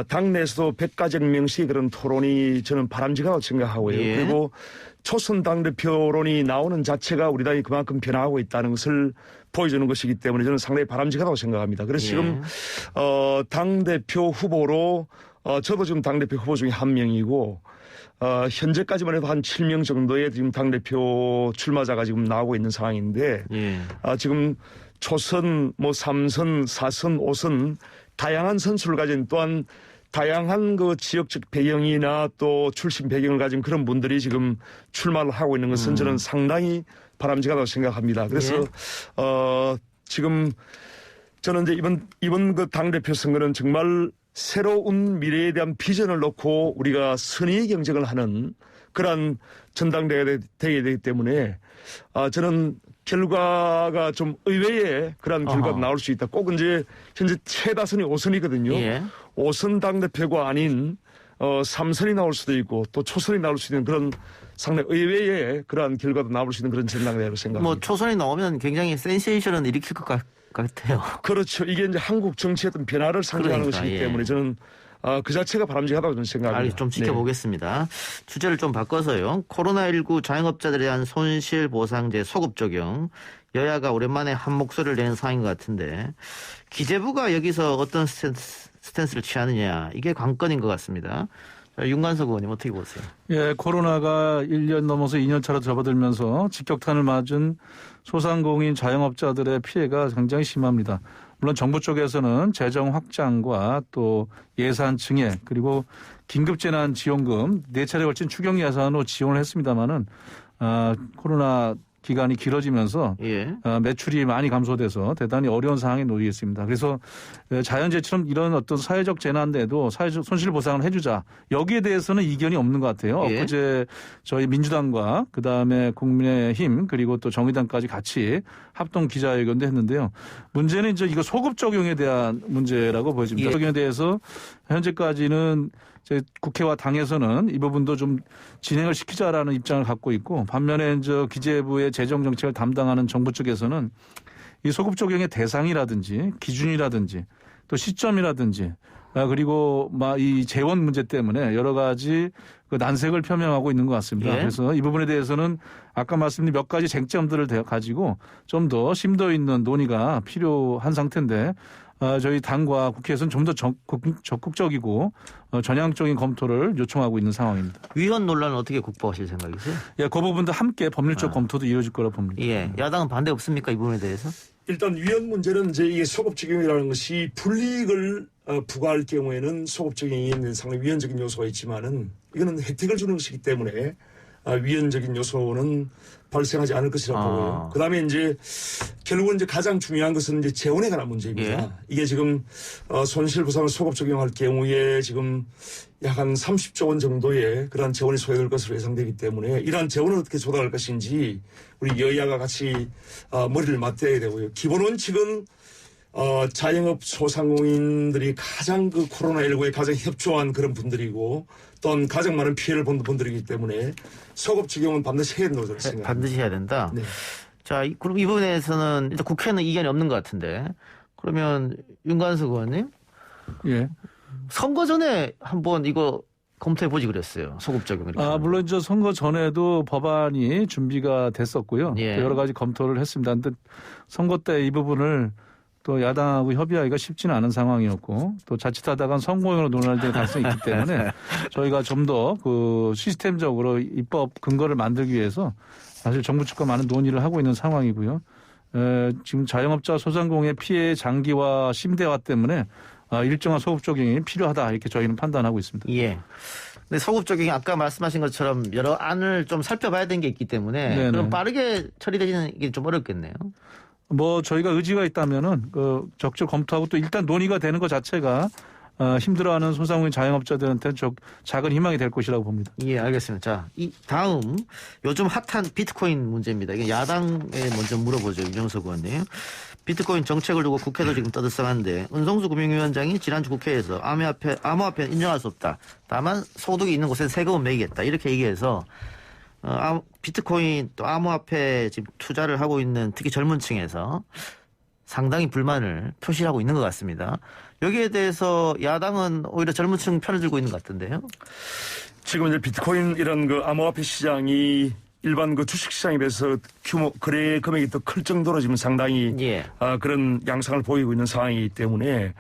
당내에서도 백가정명식의 그런 토론이 저는 바람직하다고 생각하고요. 예. 그리고 초선 당대표론이 나오는 자체가 우리 당이 그만큼 변화하고 있다는 것을 보여주는 것이기 때문에 저는 상당히 바람직하다고 생각합니다. 그래서 예. 지금 당대표 후보로 저도 지금 당대표 후보 중에 한 명이고 현재까지만 해도 한 7명 정도의 지금 당대표 출마자가 지금 나오고 있는 상황인데 예. 지금 초선, 뭐 3선, 4선, 5선 다양한 선수를 가진 또한 다양한 그 지역적 배경이나 또 출신 배경을 가진 그런 분들이 지금 출마를 하고 있는 것은 저는 상당히 바람직하다고 생각합니다. 그래서 예. 지금 저는 이제 이번 그 당대표 선거는 정말 새로운 미래에 대한 비전을 놓고 우리가 선의 경쟁을 하는 그러한 전당대회가 되기 때문에 저는 결과가 좀 의외의 그런 결과가 나올 수 있다. 꼭 이제 현재 최다선이 5선이거든요. 예. 5선 당대표가 아닌 3선이 나올 수도 있고 또 초선이 나올 수 있는 그런 상당히 의외의 그러한 결과도 나올 수 있는 그런 전당대회라고 생각합니다. 뭐 초선이 나오면 굉장히 센세이션을 일으킬 것 같아요. 그렇죠. 이게 이제 한국 정치의 어떤 변화를 상징하는 그러니까, 것이기 예. 때문에 저는 그 자체가 바람직하다고 저는 생각합니다. 좀 지켜보겠습니다. 주제를 좀 바꿔서요. 코로나19 자영업자들에 대한 손실보상제 소급 적용. 여야가 오랜만에 한 목소리를 내는 상황인 것 같은데 기재부가 여기서 어떤 스탠스를 취하느냐 이게 관건인 것 같습니다. 윤관석 의원님 어떻게 보세요? 예, 코로나가 1년 넘어서 2년 차로 접어들면서 직격탄을 맞은 소상공인 자영업자들의 피해가 굉장히 심합니다. 물론 정부 쪽에서는 재정 확장과 또 예산 증액 그리고 긴급재난지원금 4차례 걸친 추경 예산으로 지원을 했습니다마는 코로나 기간이 길어지면서 예. 매출이 많이 감소돼서 대단히 어려운 상황에 놓여 있습니다. 그래서 자연재해처럼 이런 어떤 사회적 재난에도 사회적 손실보상을 해주자. 여기에 대해서는 이견이 없는 것 같아요. 예. 엊그제 저희 민주당과 그다음에 국민의힘 그리고 또 정의당까지 같이 합동 기자회견도 했는데요. 문제는 이제 이거 소급 적용에 대한 문제라고 보여집니다. 예. 적용에 대해서 현재까지는 국회와 당에서는 이 부분도 좀 진행을 시키자라는 입장을 갖고 있고 반면에 이제 기재부의 재정 정책을 담당하는 정부 쪽에서는 이 소급 적용의 대상이라든지 기준이라든지 또 시점이라든지 그리고 이 재원 문제 때문에 여러 가지 그 난색을 표명하고 있는 것 같습니다. 예. 그래서 이 부분에 대해서는 아까 말씀드린 몇 가지 쟁점들을 가지고 좀 더 심도 있는 논의가 필요한 상태인데 저희 당과 국회에서는 좀 더 적극적이고 전향적인 검토를 요청하고 있는 상황입니다. 위헌 논란은 어떻게 국보하실 생각이세요? 예, 그 부분도 함께 법률적 검토도 이루어질 거라 봅니다. 예, 야당은 반대 없습니까 이 부분에 대해서? 일단 위헌 문제는 이제 이게 소급 적용이라는 것이 불이익을 부과할 경우에는 소급 적용이 있는 상당히 위헌적인 요소가 있지만은 이거는 혜택을 주는 것이기 때문에 위헌적인 요소는 발생하지 않을 것이라고 보고요. 그다음에 이제 결국은 이제 가장 중요한 것은 이제 재원에 관한 문제입니다. 예. 이게 지금 손실보상을 소급 적용할 경우에 지금 약 한 30조 원 정도의 그러한 재원이 소요될 것으로 예상되기 때문에 이러한 재원을 어떻게 조달할 것인지 우리 여야가 같이 머리를 맞대야 되고요. 기본 원칙은 자영업 소상공인들이 가장 그 코로나19에 가장 협조한 그런 분들이고 또한 가장 많은 피해를 본 분들이기 때문에 소급 적용은 반드시 해야 된다고 저는 생각합니다. 반드시 해야 된다. 네. 자, 그럼 이 부분에서는 일단 국회는 이견이 없는 것 같은데 그러면 윤관석 의원님 예. 선거 전에 한번 이거 검토해 보지 그랬어요. 소급 적용 이렇게. 물론 저 선거 전에도 법안이 준비가 됐었고요. 예. 또 여러 가지 검토를 했습니다. 근데 선거 때 이 부분을 또 야당하고 협의하기가 쉽지는 않은 상황이었고 또 자칫하다간 성공으로 논의될 가능성이 있기 때문에 저희가 좀 더 그 시스템적으로 입법 근거를 만들기 위해서 사실 정부 측과 많은 논의를 하고 있는 상황이고요. 지금 자영업자 소상공인의 피해 장기화 심대화 때문에 일정한 소급 적용이 필요하다 이렇게 저희는 판단하고 있습니다. 예. 근데 소급 적용이 아까 말씀하신 것처럼 여러 안을 좀 살펴봐야 되는 게 있기 때문에 네네. 그럼 빠르게 처리되지는 게 좀 어렵겠네요. 뭐 저희가 의지가 있다면은 그 적극 검토하고 또 일단 논의가 되는 것 자체가 힘들어하는 소상공인 자영업자들한테 작은 희망이 될 것이라고 봅니다. 예, 알겠습니다. 자, 이 다음 요즘 핫한 비트코인 문제입니다. 이게 야당에 먼저 물어보죠. 윤정석 의원님. 비트코인 정책을 두고 국회도 지금 떠들썩한데 은성수 금융위원장이 지난주 국회에서 암호화폐 인정할 수 없다. 다만 소득이 있는 곳에 세금은 매기겠다. 이렇게 얘기해서 비트코인 또 암호화폐 지금 투자를 하고 있는 특히 젊은 층에서 상당히 불만을 표시하고 있는 것 같습니다. 여기에 대해서 야당은 오히려 젊은 층 편을 들고 있는 것 같은데요. 지금 이제 비트코인 이런 그 암호화폐 시장이 일반 그 주식 시장에 비해서 거래 금액이 더 클 정도로 지금 상당히 예. 그런 양상을 보이고 있는 상황이기 때문에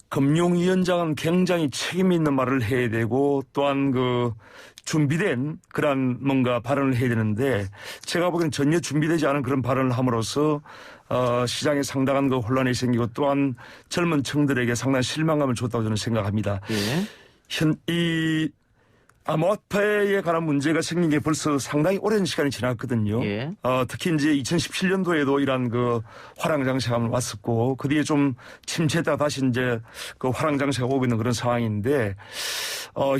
금융위원장은 굉장히 책임 있는 말을 해야 되고 또한 그 준비된 그런 뭔가 발언을 해야 되는데 제가 보기에는 전혀 준비되지 않은 그런 발언을 함으로써 시장에 상당한 그 혼란이 생기고 또한 젊은 층들에게 상당한 실망감을 줬다고 저는 생각합니다. 예. 이 암호화폐에 관한 문제가 생긴 게 벌써 상당히 오랜 시간이 지났거든요. 예. 특히 이제 2017년도에도 이런 그 화랑장세가 왔었고 그 뒤에 좀 침체했다가 다시 이제 그 화랑장세가 오고 있는 그런 상황인데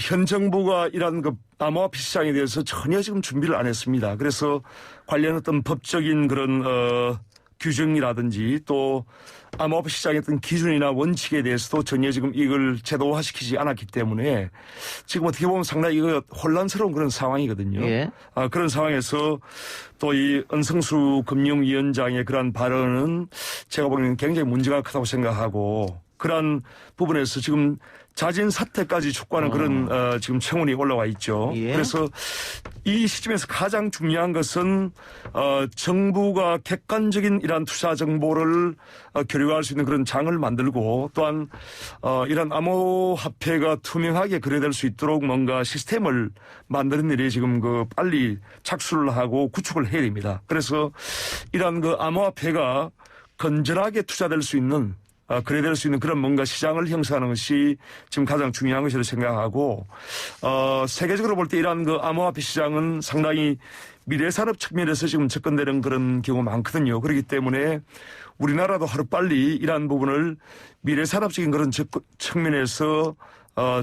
현 정부가 이런 그 암호화폐 시장에 대해서 전혀 지금 준비를 안 했습니다. 그래서 관련 어떤 법적인 그런 규정이라든지 또 암호화폐 시장의 어떤 기준이나 원칙에 대해서도 전혀 지금 이걸 제도화시키지 않았기 때문에 지금 어떻게 보면 상당히 이거 혼란스러운 그런 상황이거든요. 예. 그런 상황에서 또 이 은성수 금융위원장의 그런 발언은 제가 보기에는 굉장히 문제가 크다고 생각하고 그런 부분에서 지금 자진 사퇴까지 촉구하는 그런 지금 청원이 올라와 있죠. 예. 그래서 이 시점에서 가장 중요한 것은 정부가 객관적인 이러한 투자 정보를 교류할 수 있는 그런 장을 만들고 또한 이런 암호화폐가 투명하게 거래될 수 있도록 뭔가 시스템을 만드는 일이 지금 그 빨리 착수를 하고 구축을 해야 됩니다. 그래서 이러한 그 암호화폐가 건전하게 투자될 수 있는 거래될 수 있는 그런 뭔가 시장을 형성하는 것이 지금 가장 중요한 것이라고 생각하고 세계적으로 볼 때 이러한 그 암호화폐 시장은 상당히 미래산업 측면에서 지금 접근되는 그런 경우가 많거든요. 그렇기 때문에 우리나라도 하루빨리 이러한 부분을 미래산업적인 그런 측면에서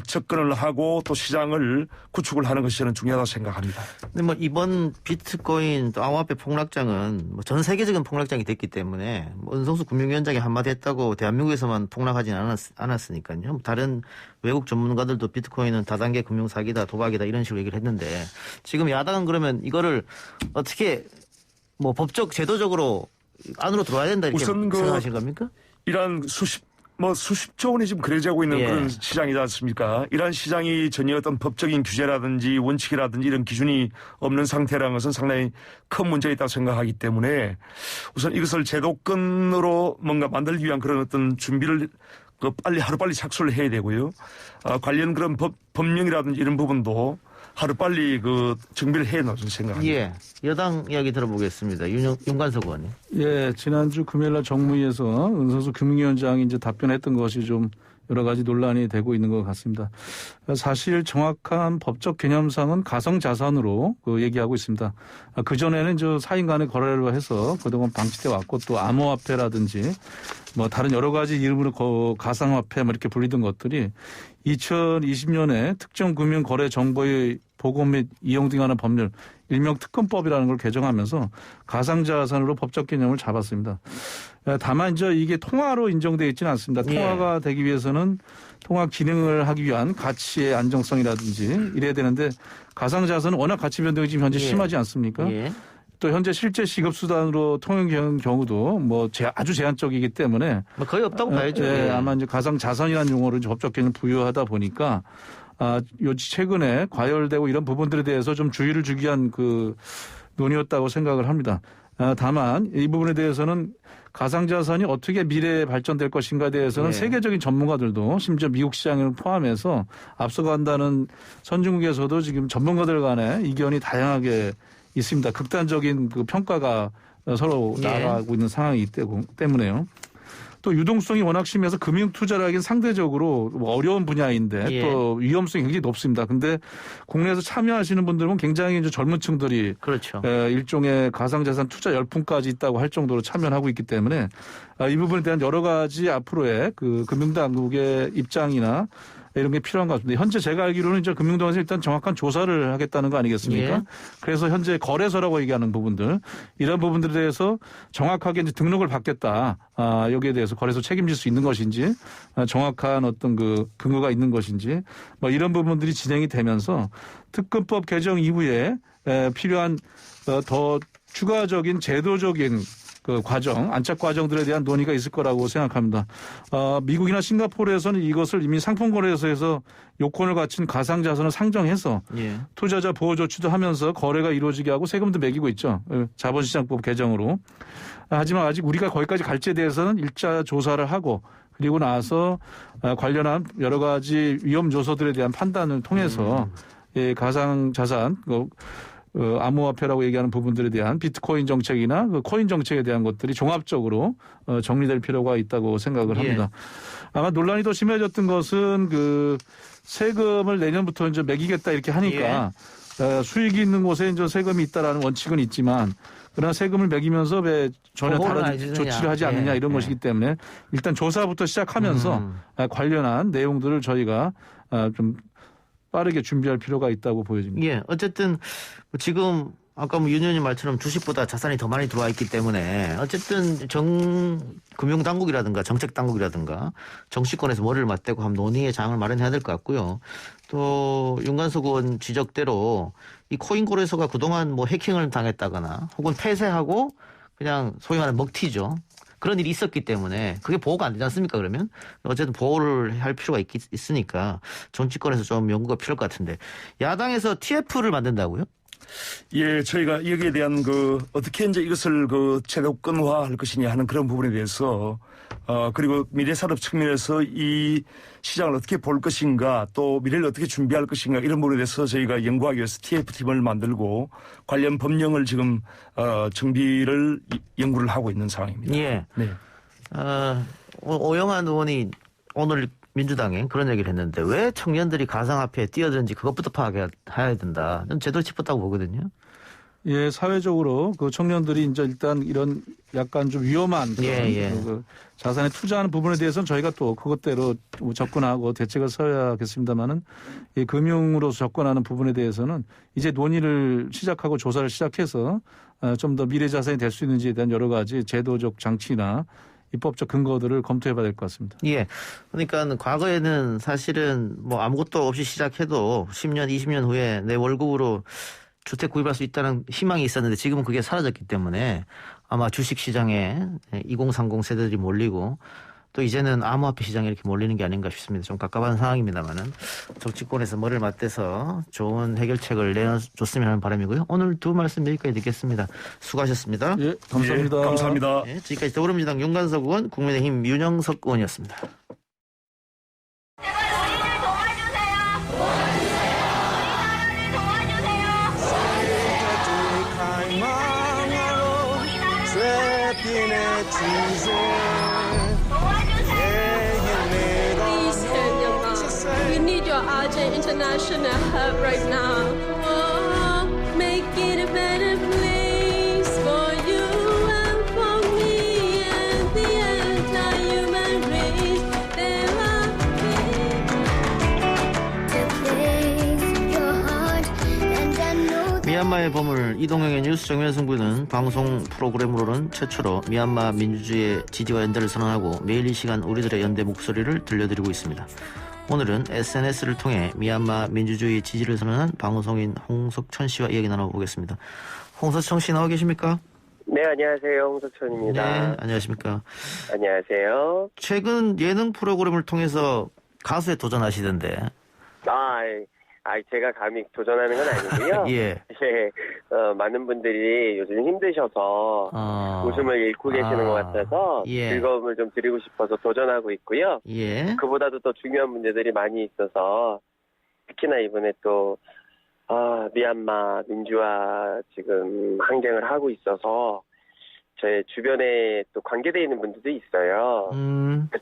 접근을 하고 또 시장을 구축을 하는 것이 저는 중요하다고 생각합니다. 근데 뭐 이번 비트코인 또 암호화폐 폭락장은 뭐 전 세계적인 폭락장이 됐기 때문에 뭐 은성수 금융위원장이 한마디 했다고 대한민국에서만 폭락하지는 않았으니까요. 다른 외국 전문가들도 비트코인은 다단계 금융 사기다, 도박이다 이런 식으로 얘기를 했는데 지금 야당은 그러면 이거를 어떻게 뭐 법적 제도적으로 안으로 들어와야 된다 이렇게 우선 생각하신 겁니까? 이러한 수십조 원이 지금 거래되고 있는 예. 그런 시장이지 않습니까? 이러한 시장이 전혀 어떤 법적인 규제라든지 원칙이라든지 이런 기준이 없는 상태라는 것은 상당히 큰 문제가 있다고 생각하기 때문에 우선 이것을 제도권으로 뭔가 만들기 위한 그런 어떤 준비를 하루빨리 착수를 해야 되고요. 관련 그런 법령이라든지 이런 부분도 하루빨리 그 정비를 해야 된다고 생각합니다. 예. 여당 이야기 들어보겠습니다. 윤관석 의원님. 예, 지난주 금요일날 정무위에서 은성수 금융위원장이 이제 답변했던 것이 좀 여러 가지 논란이 되고 있는 것 같습니다. 사실 정확한 법적 개념상은 가상자산으로 얘기하고 있습니다. 그전에는 저 사인 간의 거래로 해서 그동안 방치돼 왔고 또 암호화폐라든지 뭐 다른 여러 가지 이름으로 가상화폐 뭐 이렇게 불리던 것들이 2020년에 특정 금융 거래 정보의 보고 및 이용 등하는 법률 일명 특검법이라는 걸 개정하면서 가상자산으로 법적 개념을 잡았습니다. 다만 이제 이게 통화로 인정되어 있지는 않습니다. 통화가 되기 위해서는 통화 기능을 하기 위한 가치의 안정성이라든지 이래야 되는데 가상자산은 워낙 가치 변동이 지금 현재 심하지 않습니까? 예. 또 현재 실제 지급수단으로 통용되는 경우도 뭐 아주 제한적이기 때문에 뭐 거의 없다고 봐야죠. 예. 아마 이제 가상자산이라는 용어를 법적 개념을 부여하다 보니까 최근에 과열되고 이런 부분들에 대해서 좀 주의를 주기 위한 그 논의였다고 생각을 합니다. 다만 이 부분에 대해서는 가상자산이 어떻게 미래에 발전될 것인가에 대해서는 세계적인 전문가들도 심지어 미국 시장을 포함해서 앞서간다는 선진국에서도 지금 전문가들 간의 이견이 다양하게 있습니다. 극단적인 그 평가가 서로 나아가고 있는 상황이기 때문에요. 또 유동성이 워낙 심해서 금융 투자를 하기엔 상대적으로 뭐 어려운 분야인데 예. 또 위험성이 굉장히 높습니다. 근데 국내에서 참여하시는 분들은 굉장히 이제 젊은 층들이 그렇죠. 일종의 가상자산 투자 열풍까지 있다고 할 정도로 참여를 하고 있기 때문에 이 부분에 대한 여러 가지 앞으로의 그 금융당국의 입장이나 이런 게 필요한 것 같습니다. 현재 제가 알기로는 이제 금융당에서 일단 정확한 조사를 하겠다는 거 아니겠습니까? 예. 그래서 현재 거래소라고 얘기하는 부분들 이런 부분들에 대해서 정확하게 이제 등록을 받겠다. 여기에 대해서 거래소 책임질 수 있는 것인지 정확한 어떤 그 근거가 있는 것인지 뭐 이런 부분들이 진행이 되면서 특검법 개정 이후에 필요한 더 추가적인 제도적인 그 과정, 안착 과정들에 대한 논의가 있을 거라고 생각합니다. 미국이나 싱가포르에서는 이것을 이미 상품거래소에서 요건을 갖춘 가상자산을 상정해서 예. 투자자 보호 조치도 하면서 거래가 이루어지게 하고 세금도 매기고 있죠. 자본시장법 개정으로. 하지만 아직 우리가 거기까지 갈지에 대해서는 1차 조사를 하고 그리고 나서 관련한 여러 가지 위험 요소들에 대한 판단을 통해서 가상자산, 암호화폐라고 얘기하는 부분들에 대한 비트코인 정책이나 그 코인 정책에 대한 것들이 종합적으로 정리될 필요가 있다고 생각을 합니다. 아마 논란이 더 심해졌던 것은 그 세금을 내년부터 이제 매기겠다 이렇게 하니까 수익이 있는 곳에 이제 세금이 있다라는 원칙은 있지만 그러나 세금을 매기면서 왜 전혀 다른 조치를 하지 않느냐 이런 것이기 때문에 일단 조사부터 시작하면서 관련한 내용들을 저희가 좀 빠르게 준비할 필요가 있다고 보여집니다. 예, 어쨌든 지금 아까 뭐 윤 의원님 말처럼 주식보다 자산이 더 많이 들어와 있기 때문에 어쨌든 금융당국이라든가 정책당국이라든가 정치권에서 머리를 맞대고 한번 논의의 장을 마련해야 될 것 같고요. 또 윤관석 의원 지적대로 이 코인 거래소가 그동안 뭐 해킹을 당했다거나 혹은 폐쇄하고 그냥 소위 말하는 먹튀죠. 그런 일이 있었기 때문에 그게 보호가 안 되지 않습니까? 그러면 어쨌든 보호를 할 필요가 있으니까 정치권에서 좀 연구가 필요할 것 같은데 야당에서 TF를 만든다고요? 예, 저희가 여기에 대한 어떻게 이제 이것을 제도권화할 것이냐 하는 그런 부분에 대해서 그리고 미래산업 측면에서 이 시장을 어떻게 볼 것인가 또 미래를 어떻게 준비할 것인가 이런 부분에 대해서 저희가 연구하기 위해서 TF팀을 만들고 관련 법령을 지금 정비를 연구를 하고 있는 상황입니다. 예. 네. 오영환 의원이 오늘 민주당에 그런 얘기를 했는데 왜 청년들이 가상화폐에 뛰어드는지 그것부터 파악해야 된다. 저는 제대로 짚었다고 보거든요. 예, 사회적으로 그 청년들이 이제 일단 이런 약간 좀 위험한 그 자산에 투자하는 부분에 대해서는 저희가 또 그것대로 접근하고 대책을 서야겠습니다만은 이 금융으로서 접근하는 부분에 대해서는 이제 논의를 시작하고 조사를 시작해서 좀 더 미래 자산이 될 수 있는지에 대한 여러 가지 제도적 장치나 입법적 근거들을 검토해봐야 될 것 같습니다. 예. 그러니까 과거에는 사실은 뭐 아무것도 없이 시작해도 10년, 20년 후에 내 월급으로 주택 구입할 수 있다는 희망이 있었는데 지금은 그게 사라졌기 때문에 아마 주식시장에 2030 세대들이 몰리고 또 이제는 암호화폐 시장에 이렇게 몰리는 게 아닌가 싶습니다. 좀 갑갑한 상황입니다만은 정치권에서 머리를 맞대서 좋은 해결책을 내줬으면 하는 바람이고요. 오늘 두 말씀 여기까지 듣겠습니다. 수고하셨습니다. 예, 감사합니다. 예, 감사합니다. 예, 지금까지 더불어민주당 윤관석 의원, 국민의힘 윤영석 의원이었습니다. Please help your mom. We need your urgent international help right now. Oh, make it a better place for you and for me and the entire human race. There are 미얀마의 보물 이동영의 뉴스 정면 승부는 방송 프로그램으로는 최초로 미얀마 민주주의의 지지와 연대를 선언하고 매일 이 시간 우리들의 연대 목소리를 들려드리고 있습니다. 오늘은 SNS를 통해 미얀마 민주주의 지지를 선언한 방송인 홍석천 씨와 이야기 나눠보겠습니다. 홍석천 씨 나와 계십니까? 네, 안녕하세요. 홍석천입니다. 네, 안녕하십니까. 안녕하세요. 최근 예능 프로그램을 통해서 가수에 도전하시던데. 제가 감히 도전하는 건 아니고요. 예. 많은 분들이 요즘 힘드셔서 웃음을 잃고 계시는 것 같아서 즐거움을 좀 드리고 싶어서 도전하고 있고요. 예. 그보다도 더 중요한 문제들이 많이 있어서 특히나 이번에 또 미얀마 민주화 지금 항쟁을 하고 있어서 제 주변에 또 관계되어 있는 분들도 있어요.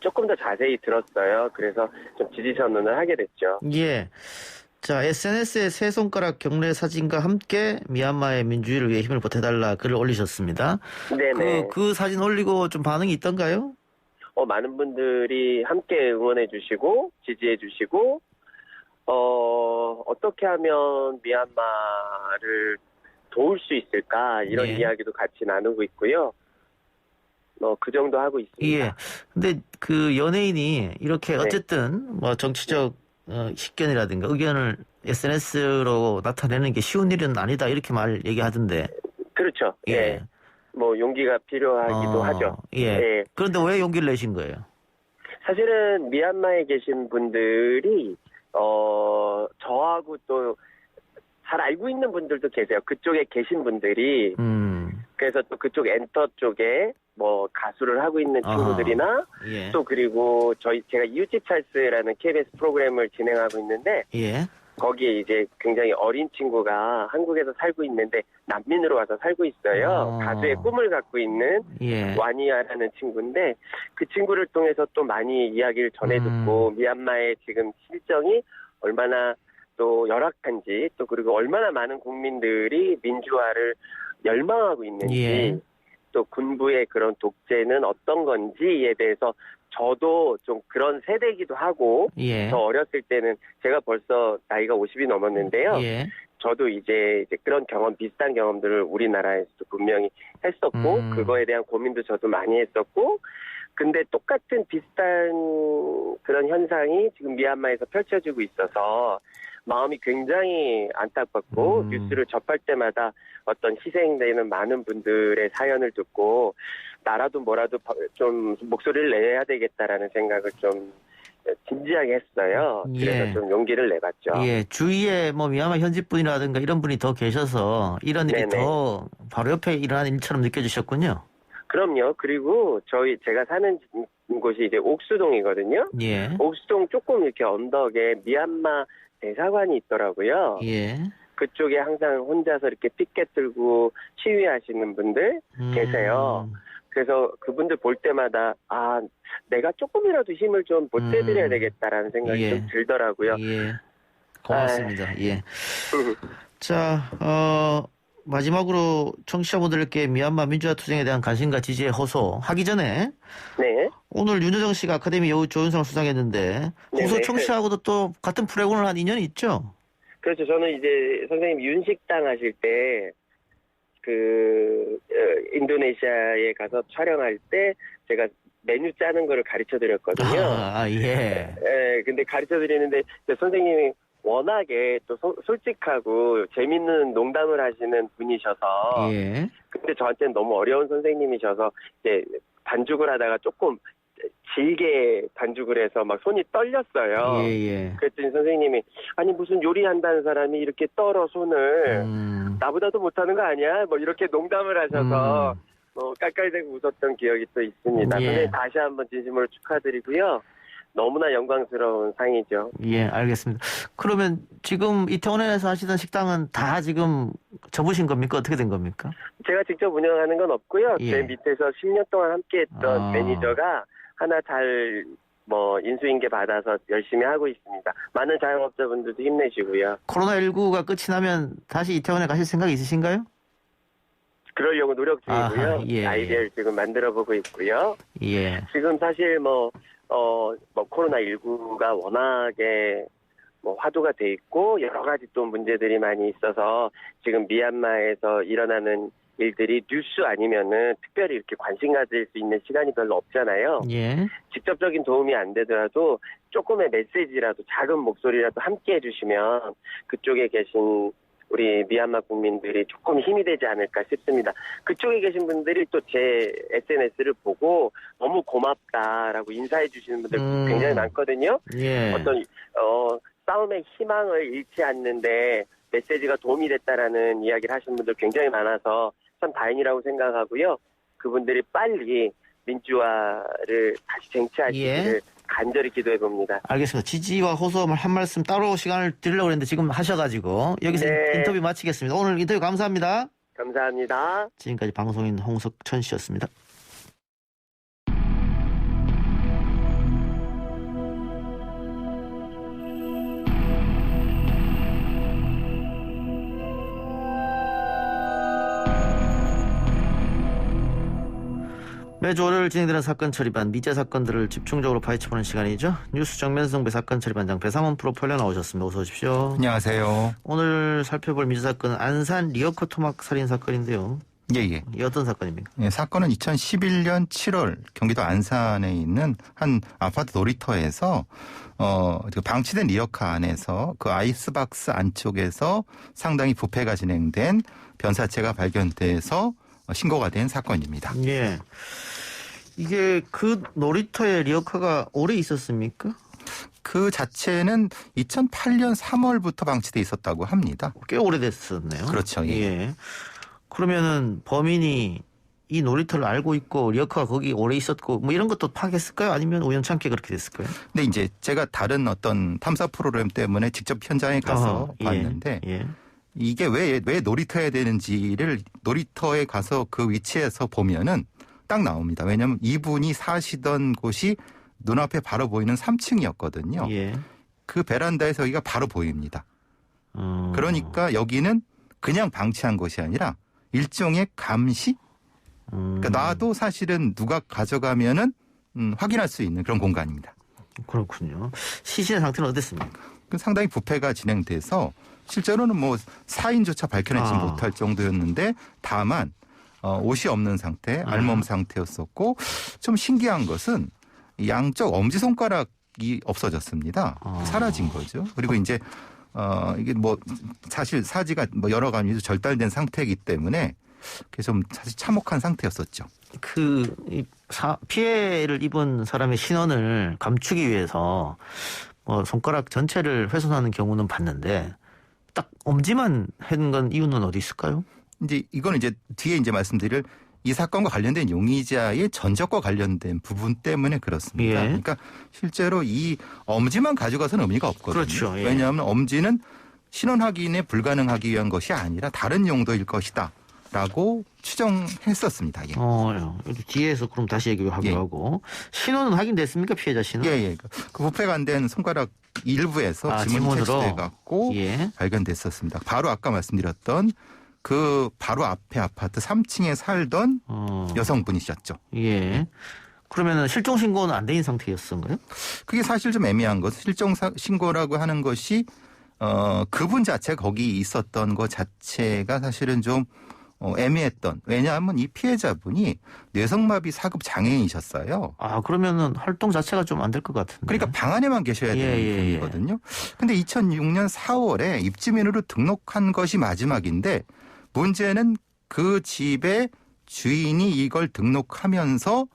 조금 더 자세히 들었어요. 그래서 좀 지지 선언을 하게 됐죠. 예. 자, SNS에 세 손가락 경례 사진과 함께 미얀마의 민주주의를 위해 힘을 보태달라 글을 올리셨습니다. 네네. 그 사진 올리고 좀 반응이 있던가요? 많은 분들이 함께 응원해 주시고 지지해 주시고 어떻게 하면 미얀마를 도울 수 있을까 이런 이야기도 같이 나누고 있고요. 그 정도 하고 있습니다. 예. 근데 그 연예인이 이렇게 어쨌든 뭐 정치적 식견이라든가 의견을 SNS로 나타내는 게 쉬운 일은 아니다 이렇게 얘기하던데. 그렇죠. 예. 뭐 용기가 필요하기도 하죠. 예. 그런데 왜 용기를 내신 거예요? 사실은 미얀마에 계신 분들이 저하고 또 잘 알고 있는 분들도 계세요. 그쪽에 계신 분들이. 그래서 또 그쪽 엔터 쪽에 뭐 가수를 하고 있는 친구들이나 또 그리고 제가 이웃집 찰스라는 KBS 프로그램을 진행하고 있는데 거기에 이제 굉장히 어린 친구가 한국에서 살고 있는데 난민으로 와서 살고 있어요. 가수의 꿈을 갖고 있는 와니아라는 친구인데 그 친구를 통해서 또 많이 이야기를 전해 듣고 미얀마의 지금 실정이 얼마나 또 열악한지 또 그리고 얼마나 많은 국민들이 민주화를 열망하고 있는지 또 군부의 그런 독재는 어떤 건지에 대해서 저도 좀 그런 세대이기도 하고 저 어렸을 때는 제가 벌써 나이가 50이 넘었는데요. 저도 이제 그런 비슷한 경험들을 우리나라에서도 분명히 했었고 그거에 대한 고민도 저도 많이 했었고 근데 똑같은 비슷한 그런 현상이 지금 미얀마에서 펼쳐지고 있어서 마음이 굉장히 안타깝고 뉴스를 접할 때마다 어떤 희생되는 많은 분들의 사연을 듣고 나라도 뭐라도 좀 목소리를 내야 되겠다라는 생각을 좀 진지하게 했어요. 그래서 좀 용기를 내봤죠. 주위에 뭐 미얀마 현지분이라든가 이런 분이 더 계셔서 이런 일이 더 바로 옆에 일어나는 일처럼 느껴지셨군요. 그럼요. 그리고 제가 사는 곳이 이제 옥수동이거든요. 옥수동 조금 이렇게 언덕에 미얀마 대사관이 있더라고요. 그쪽에 항상 혼자서 이렇게 피켓 들고 시위하시는 분들 계세요. 그래서 그분들 볼 때마다 내가 조금이라도 힘을 좀 보태드려야 되겠다라는 생각이 좀 들더라고요. 고맙습니다. 자, 마지막으로 청취자분들께 미얀마 민주화 투쟁에 대한 관심과 지지에 호소하기 전에 오늘 윤여정 씨가 아카데미 여우 조연상을 수상했는데 호소 청취하고도 또 같은 프로그램을 한 인연이 있죠? 그렇죠. 저는 이제 선생님 윤식당 하실 때 인도네시아에 가서 촬영할 때 제가 메뉴 짜는 거를 가르쳐 드렸거든요. 근데 가르쳐 드리는데 선생님이 워낙에 또 솔직하고 재밌는 농담을 하시는 분이셔서 근데 저한테는 너무 어려운 선생님이셔서 이제 반죽을 하다가 조금 길게 반죽을 해서 막 손이 떨렸어요. 그랬더니 선생님이 아니 무슨 요리한다는 사람이 이렇게 떨어 손을 나보다도 못하는 거 아니야? 뭐 이렇게 농담을 하셔서 깔깔대고 웃었던 기억이 또 있습니다. 선생님 다시 한번 진심으로 축하드리고요. 너무나 영광스러운 상이죠. 알겠습니다. 그러면 지금 이태원에서 하시던 식당은 다 지금 접으신 겁니까? 어떻게 된 겁니까? 제가 직접 운영하는 건 없고요. 제 밑에서 10년 동안 함께했던 매니저가 하나 잘 인수인계 받아서 열심히 하고 있습니다. 많은 자영업자분들도 힘내시고요. 코로나19가 끝이 나면 다시 이태원에 가실 생각이 있으신가요? 그러려고 노력 중이고요. 아이디어를 지금 만들어보고 있고요. 지금 사실 코로나19가 워낙에 화두가 돼 있고 여러 가지 또 문제들이 많이 있어서 지금 미얀마에서 일어나는 일들이 뉴스 아니면은 특별히 이렇게 관심 가질 수 있는 시간이 별로 없잖아요. 직접적인 도움이 안 되더라도 조금의 메시지라도 작은 목소리라도 함께 해주시면 그쪽에 계신 우리 미얀마 국민들이 조금 힘이 되지 않을까 싶습니다. 그쪽에 계신 분들이 또 제 SNS를 보고 너무 고맙다라고 인사해 주시는 분들 굉장히 많거든요. 어떤 싸움의 희망을 잃지 않는데 메시지가 도움이 됐다라는 이야기를 하시는 분들 굉장히 많아서 참 다행이라고 생각하고요. 그분들이 빨리 민주화를 다시 쟁취하시기를 간절히 기도해 봅니다. 알겠습니다. 지지와 호소 한 말씀 따로 시간을 드리려고 했는데 지금 하셔가지고 여기서 인터뷰 마치겠습니다. 오늘 인터뷰 감사합니다. 감사합니다. 지금까지 방송인 홍석천 씨였습니다. 매주 월요일 진행되는 사건 처리반 미제 사건들을 집중적으로 파헤쳐보는 시간이죠. 뉴스 정면승배 사건 처리반장 배상원 프로파일러 나오셨습니다. 어서 오십시오. 안녕하세요. 오늘 살펴볼 미제 사건은 안산 리어커 토막 살인 사건인데요. 예. 이 어떤 사건입니까? 예, 사건은 2011년 7월 경기도 안산에 있는 한 아파트 놀이터에서 방치된 리어카 안에서 그 아이스박스 안쪽에서 상당히 부패가 진행된 변사체가 발견돼서 신고가 된 사건입니다. 예. 이게 그 놀이터에 리어카가 오래 있었습니까? 그 자체는 2008년 3월부터 방치돼 있었다고 합니다. 꽤 오래됐었네요. 그렇죠. 예. 그러면은 범인이 이 놀이터를 알고 있고 리어카가 거기 오래 있었고 뭐 이런 것도 파악했을까요? 아니면 우연찮게 그렇게 됐을까요? 근데 이제 제가 다른 어떤 탐사 프로그램 때문에 직접 현장에 가서 봤는데 이게 왜 놀이터에 되는지를 놀이터에 가서 그 위치에서 보면은 딱 나옵니다. 왜냐하면 이분이 사시던 곳이 눈앞에 바로 보이는 3층이었거든요. 그 베란다에서 여기가 바로 보입니다. 그러니까 여기는 그냥 방치한 곳이 아니라 일종의 감시? 그러니까 나도 사실은 누가 가져가면은 확인할 수 있는 그런 공간입니다. 그렇군요. 시신의 상태는 어땠습니까? 상당히 부패가 진행돼서 실제로는 뭐 사인조차 밝혀내지 못할 정도였는데 다만 옷이 없는 상태, 알몸 상태였었고 좀 신기한 것은 양쪽 엄지손가락이 없어졌습니다. 사라진 거죠. 그리고 이제 이게 뭐 사실 사지가 뭐 여러 가지 절단된 상태이기 때문에 그게 좀 사실 참혹한 상태였었죠. 피해를 입은 사람의 신원을 감추기 위해서 뭐 손가락 전체를 훼손하는 경우는 봤는데 딱 엄지만 한 건 이유는 어디 있을까요? 이제 이거는 이제 뒤에 이제 말씀드릴 이 사건과 관련된 용의자의 전적과 관련된 부분 때문에 그렇습니다. 그러니까 실제로 이 엄지만 가져가서는 의미가 없거든요. 그렇죠. 왜냐하면 엄지는 신원 확인에 불가능하기 위한 것이 아니라 다른 용도일 것이다. 라고 추정했었습니다. 뒤에서 그럼 다시 얘기하기로 하고 신원은 확인됐습니까? 피해자 신원? 그 부패가 안 된 손가락 일부에서 지문으로 채취돼갖고 발견됐었습니다. 바로 아까 말씀드렸던 그 바로 앞에 아파트 3층에 살던 여성분이셨죠. 그러면 실종 신고는 안 된 상태였던가요? 그게 사실 좀 애매한 것은 실종 신고라고 하는 것이 그분 자체가 거기 있었던 것 자체가 사실은 좀 애매했던. 왜냐하면 이 피해자분이 뇌성마비 4급 장애인이셨어요. 그러면은 활동 자체가 좀 안 될 것 같은데. 그러니까 방 안에만 계셔야 되는 분이거든요. 근데 2006년 4월에 입주민으로 등록한 것이 마지막인데 문제는 그 집의 주인이 이걸 등록하면서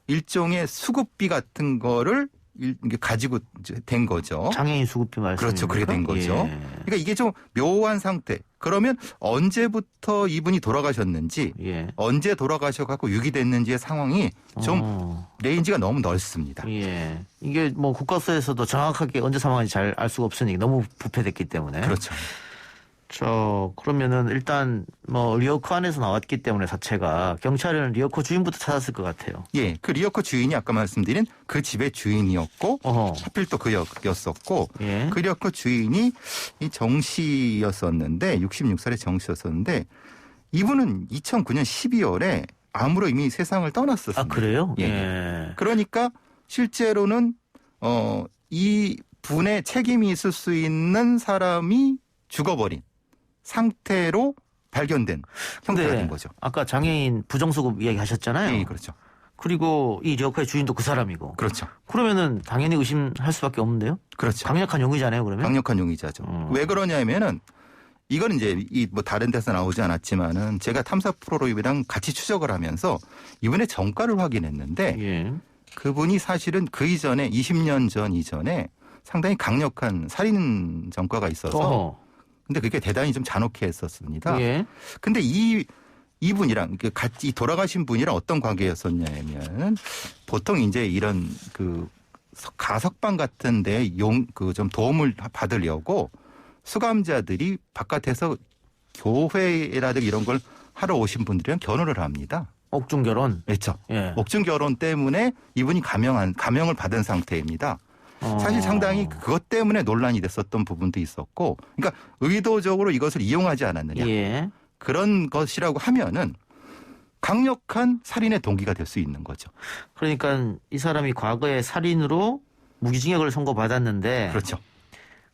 일종의 수급비 같은 거를 가지고 된 거죠. 장애인 수급비 말씀입니까? 그렇죠. 그렇게 된 거죠. 그러니까 이게 좀 묘한 상태. 그러면 언제부터 이분이 돌아가셨는지 언제 돌아가셔갖고 유기됐는지의 상황이 좀 레인지가 너무 넓습니다. 이게 뭐 국가서에서도 정확하게 언제 사망한지 잘 알 수가 없으니 너무 부패됐기 때문에. 그렇죠. 그러면은 일단 뭐 리어커 안에서 나왔기 때문에 자체가 경찰은 리어커 주인부터 찾았을 것 같아요. 그 리어커 주인이 아까 말씀드린 그 집의 주인이었고 하필 또 그였었고 그 리어커 주인이 이 정 씨였었는데 66살의 정 씨였었는데 이분은 2009년 12월에 암으로 이미 세상을 떠났었습니다. 그래요? 그러니까 실제로는 이 분의 책임이 있을 수 있는 사람이 죽어버린 상태로 발견된 형태가 된 거죠. 아까 장애인 부정수급 이야기 하셨잖아요. 그렇죠. 그리고 이 리어커의 주인도 그 사람이고. 그렇죠. 그러면은 당연히 의심할 수밖에 없는데요. 그렇죠. 강력한 용의자네요, 그러면. 강력한 용의자죠. 왜 그러냐면은 이건 이제 뭐 다른 데서 나오지 않았지만은 제가 탐사 프로그램이랑 같이 추적을 하면서 이분의 전과를 확인했는데 그분이 사실은 그 이전에 20년 전 이전에 상당히 강력한 살인 전과가 있어서 근데 그게 대단히 좀 잔혹해 했었습니다. 근데 이분이랑 같이 돌아가신 분이랑 어떤 관계였었냐면 보통 이제 이런 그 가석방 같은데 좀 도움을 받으려고 수감자들이 바깥에서 교회라든가 이런 걸 하러 오신 분들이랑 결혼을 합니다. 옥중 결혼? 그렇죠. 예. 옥중 결혼 때문에 이분이 감형을 받은 상태입니다. 사실 상당히 그것 때문에 논란이 됐었던 부분도 있었고, 그러니까 의도적으로 이것을 이용하지 않았느냐. 예. 그런 것이라고 하면은 강력한 살인의 동기가 될 수 있는 거죠. 그러니까 이 사람이 과거에 살인으로 무기징역을 선고받았는데, 그렇죠.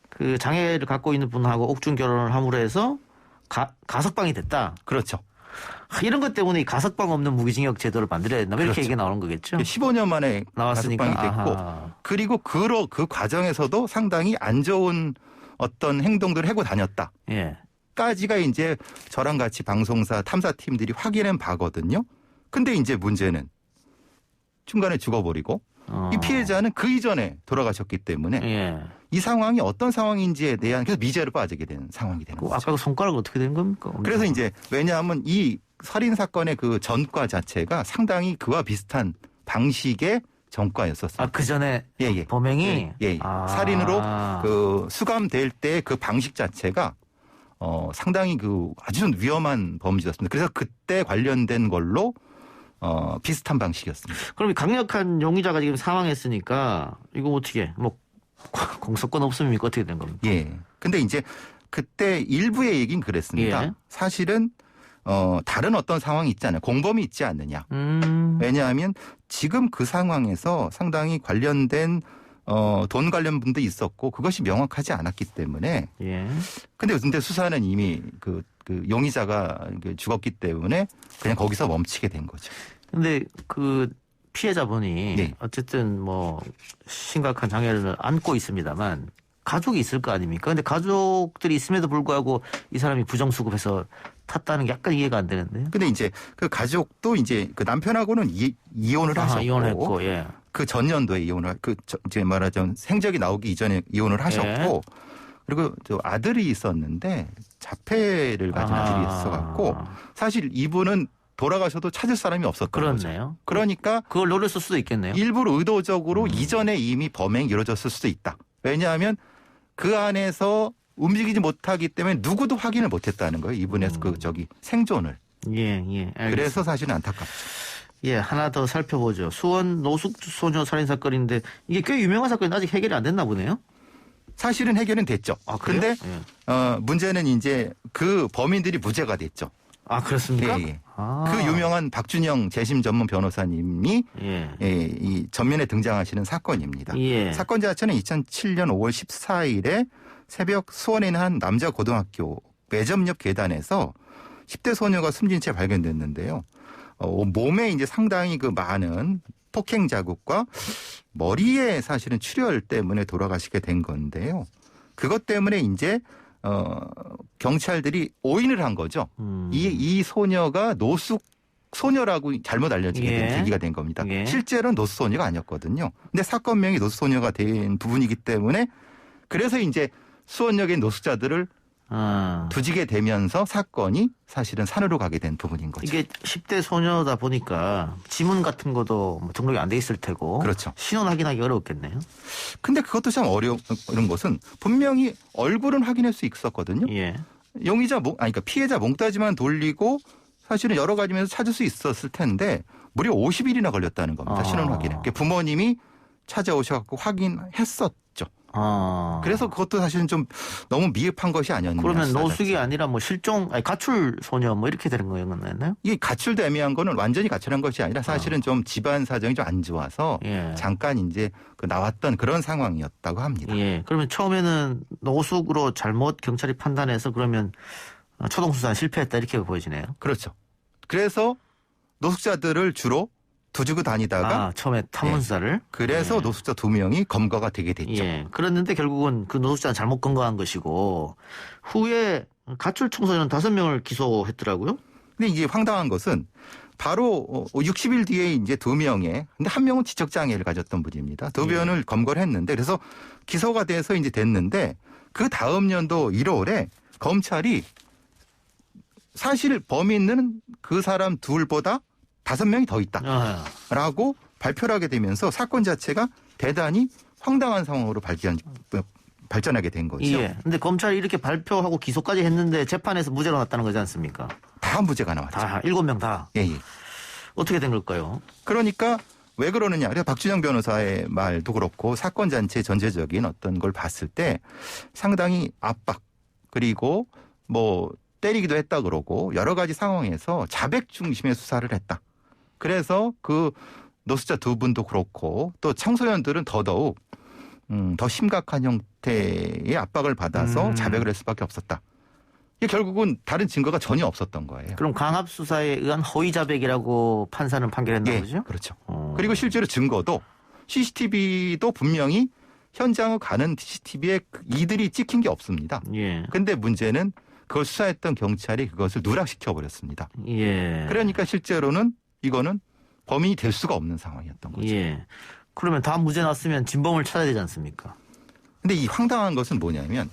그 장애를 갖고 있는 분하고 옥중 결혼을 함으로 해서 가석방이 됐다. 그렇죠. 이런 것 때문에 이 가석방 없는 무기징역 제도를 만들어야 된다. 이렇게 그렇죠. 얘기가 나오는 거겠죠. 15년 만에 나왔으니까. 가석방이 됐고, 아하. 그리고 그 과정에서도 상당히 안 좋은 어떤 행동들을 하고 다녔다. 예. 까지가 이제 저랑 같이 방송사 탐사팀들이 확인한 바거든요. 근데 이제 문제는 중간에 죽어버리고 이 피해자는 그 이전에 돌아가셨기 때문에 예. 이 상황이 어떤 상황인지에 대한 그래서 미제로 빠지게 되는 상황이 되는 거죠. 아까 그 손가락 어떻게 된 겁니까? 그래서 이제 왜냐하면 이 살인 사건의 그 전과 자체가 상당히 그와 비슷한 방식의 전과였었어요. 그 전에 예. 범행이 예. 살인으로 그 수감될 때 그 방식 자체가 상당히 그 아주 위험한 범죄였습니다. 그래서 그때 관련된 걸로 비슷한 방식이었습니다. 그럼 이 강력한 용의자가 지금 사망했으니까 이거 어떻게 뭐 공소권 없습니까? 어떻게 된 겁니까? 예. 근데 이제 그때 일부의 얘기는 그랬습니다. 예. 사실은 다른 어떤 상황이 있지 않아요. 공범이 있지 않느냐. 왜냐하면 지금 그 상황에서 상당히 관련된 돈 관련 분도 있었고 그것이 명확하지 않았기 때문에. 예. 근데 수사는 이미 그 용의자가 죽었기 때문에 그냥 거기서 멈추게 된 거죠. 근데 그 피해자분이 네. 어쨌든 뭐 심각한 장애를 안고 있습니다만 가족이 있을 거 아닙니까? 근데 가족들이 있음에도 불구하고 이 사람이 부정수급해서 탔다는 게 약간 이해가 안 되는데요. 근데 이제 그 가족도 이제 그 남편하고는 이혼을 하셨고. 이혼했고, 예. 그 전년도에 이혼을, 이제 말하자면 생적이 나오기 이전에 이혼을 하셨고. 예. 그리고 저 아들이 있었는데 자폐를 가진 아들이 있어갖고 사실 이분은 돌아가셔도 찾을 사람이 없었던 거죠. 그렇네요. 그러니까 그걸 노렸을 수도 있겠네요. 일부러 의도적으로 이전에 이미 범행이 이루어졌을 수도 있다. 왜냐하면 그 안에서 움직이지 못하기 때문에 누구도 확인을 못했다는 거예요. 이분의 생존을. 예. 알겠습니다. 그래서 사실은 안타깝죠. 예, 하나 더 살펴보죠. 수원 노숙 소녀 살인 사건인데 이게 꽤 유명한 사건인데 아직 해결이 안 됐나 보네요. 사실은 해결은 됐죠. 그래요? 근데 예. 문제는 이제 그 범인들이 무죄가 됐죠. 그렇습니까? 예. 그 유명한 박준영 재심 전문 변호사님이 이 전면에 등장하시는 사건입니다. 예. 사건 자체는 2007년 5월 14일에 새벽 수원에 있는 한 남자 고등학교 매점역 계단에서 10대 소녀가 숨진 채 발견됐는데요. 몸에 이제 상당히 그 많은 폭행 자국과 머리에 사실은 출혈 때문에 돌아가시게 된 건데요. 그것 때문에 이제 경찰들이 오인을 한 거죠. 이 소녀가 노숙 소녀라고 잘못 알려지게 된 계기가 된 겁니다. 예. 실제로는 노숙 소녀가 아니었거든요. 근데 사건명이 노숙 소녀가 된 부분이기 때문에 그래서 이제 수원역의 노숙자들을 두지게 되면서 사건이 사실은 산으로 가게 된 부분인 거죠. 이게 10대 소녀다 보니까 지문 같은 것도 뭐 등록이 안 돼 있을 테고. 그렇죠. 신원 확인하기 어려웠겠네요. 근데 그것도 참 어려운 것은 분명히 얼굴은 확인할 수 있었거든요. 예. 용의자 그러니까 피해자 몽따지만 돌리고 사실은 여러 가지 면에서 찾을 수 있었을 텐데 무려 50일이나 걸렸다는 겁니다. 신원 확인에. 그러니까 부모님이 찾아오셔서 확인했었죠. 그래서 그것도 사실은 좀 너무 미흡한 것이 아니었나. 그러면 노숙이 아니라 뭐 가출 소녀 뭐 이렇게 되는 거였나요? 이게 가출도 애매한 거는 완전히 가출한 것이 아니라 사실은 좀 집안 사정이 좀 안 좋아서 잠깐 이제 나왔던 그런 상황이었다고 합니다. 예. 그러면 처음에는 노숙으로 잘못 경찰이 판단해서 그러면 초동 수사는 실패했다 이렇게 보여지네요. 그렇죠. 그래서 노숙자들을 주로 두주고 다니다가 처음에 탐문수사를 그래서 노숙자 2명이 검거가 되게 됐죠. 예. 그랬는데 결국은 그 노숙자는 잘못 검거한 것이고 후에 가출 청소년 5명을 기소했더라고요. 근데 이게 황당한 것은 바로 60일 뒤에 이제 2명의 근데 한 명은 지적 장애를 가졌던 분입니다. 2명을 검거를 했는데 그래서 기소가 돼서 이제 됐는데 그 다음 연도 1월에 검찰이 사실 범인은 그 사람 둘보다 5명이 더 있다라고 발표를 하게 되면서 사건 자체가 대단히 황당한 상황으로 발전하게 된 거죠. 예. 근데 검찰이 이렇게 발표하고 기소까지 했는데 재판에서 무죄로 났다는 거지 않습니까? 다 무죄가 나왔죠. 다 7명 다. 예, 예. 어떻게 된 걸까요? 그러니까 왜 그러느냐. 그래서 박준영 변호사의 말도 그렇고 사건 자체 전체적인 어떤 걸 봤을 때 상당히 압박 그리고 뭐 때리기도 했다 그러고 여러 가지 상황에서 자백 중심의 수사를 했다. 그래서 그 노숙자 두 분도 그렇고 또 청소년들은 더더욱 더 심각한 형태의 압박을 받아서 자백을 할 수밖에 없었다. 이게 결국은 다른 증거가 전혀 없었던 거예요. 그럼 강압 수사에 의한 허위 자백이라고 판사는 판결했나 예, 보죠? 그렇죠. 그리고 실제로 증거도 CCTV도 분명히 현장을 가는 CCTV에 이들이 찍힌 게 없습니다. 예. 근데 문제는 그걸 수사했던 경찰이 그것을 누락시켜 버렸습니다. 예. 그러니까 실제로는 이거는 범인이 될 수가 없는 상황이었던 거죠. 예. 그러면 다 무죄 났으면 진범을 찾아야 되지 않습니까? 근데 이 황당한 것은 뭐냐면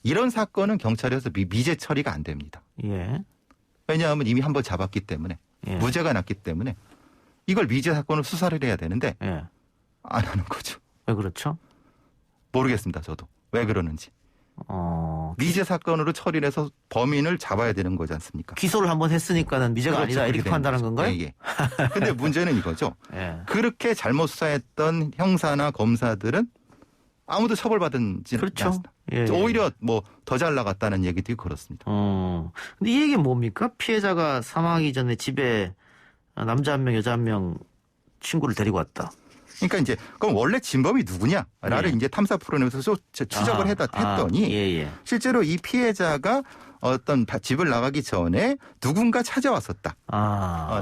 이런 사건은 경찰에서 미제 처리가 안 됩니다. 예. 왜냐하면 이미 한번 잡았기 때문에 예. 무죄가 났기 때문에 이걸 미제 사건을 수사를 해야 되는데 예. 안 하는 거죠. 왜 그렇죠? 모르겠습니다. 저도. 왜 그러는지. 미제 사건으로 처리를 해서 범인을 잡아야 되는 거지 않습니까? 기소를 한번 했으니까는 미제가 그렇죠. 아니다 이렇게 그렇게 판단한 되는 건가요? 예, 예. 근데 문제는 이거죠. 예. 그렇게 잘못 수사했던 형사나 검사들은 아무도 처벌받은지 그렇죠. 않습니다. 예, 예. 오히려 뭐 더 잘 나갔다는 얘기도 그렇습니다. 근데 이 얘기는 뭡니까? 피해자가 사망하기 전에 집에 남자 한 명, 여자 한 명 친구를 데리고 왔다. 그러니까 이제 그럼 원래 진범이 누구냐라를 예. 이제 탐사 프로그램에서 추적을 했더니 예. 실제로 이 피해자가 어떤 집을 나가기 전에 누군가 찾아왔었다.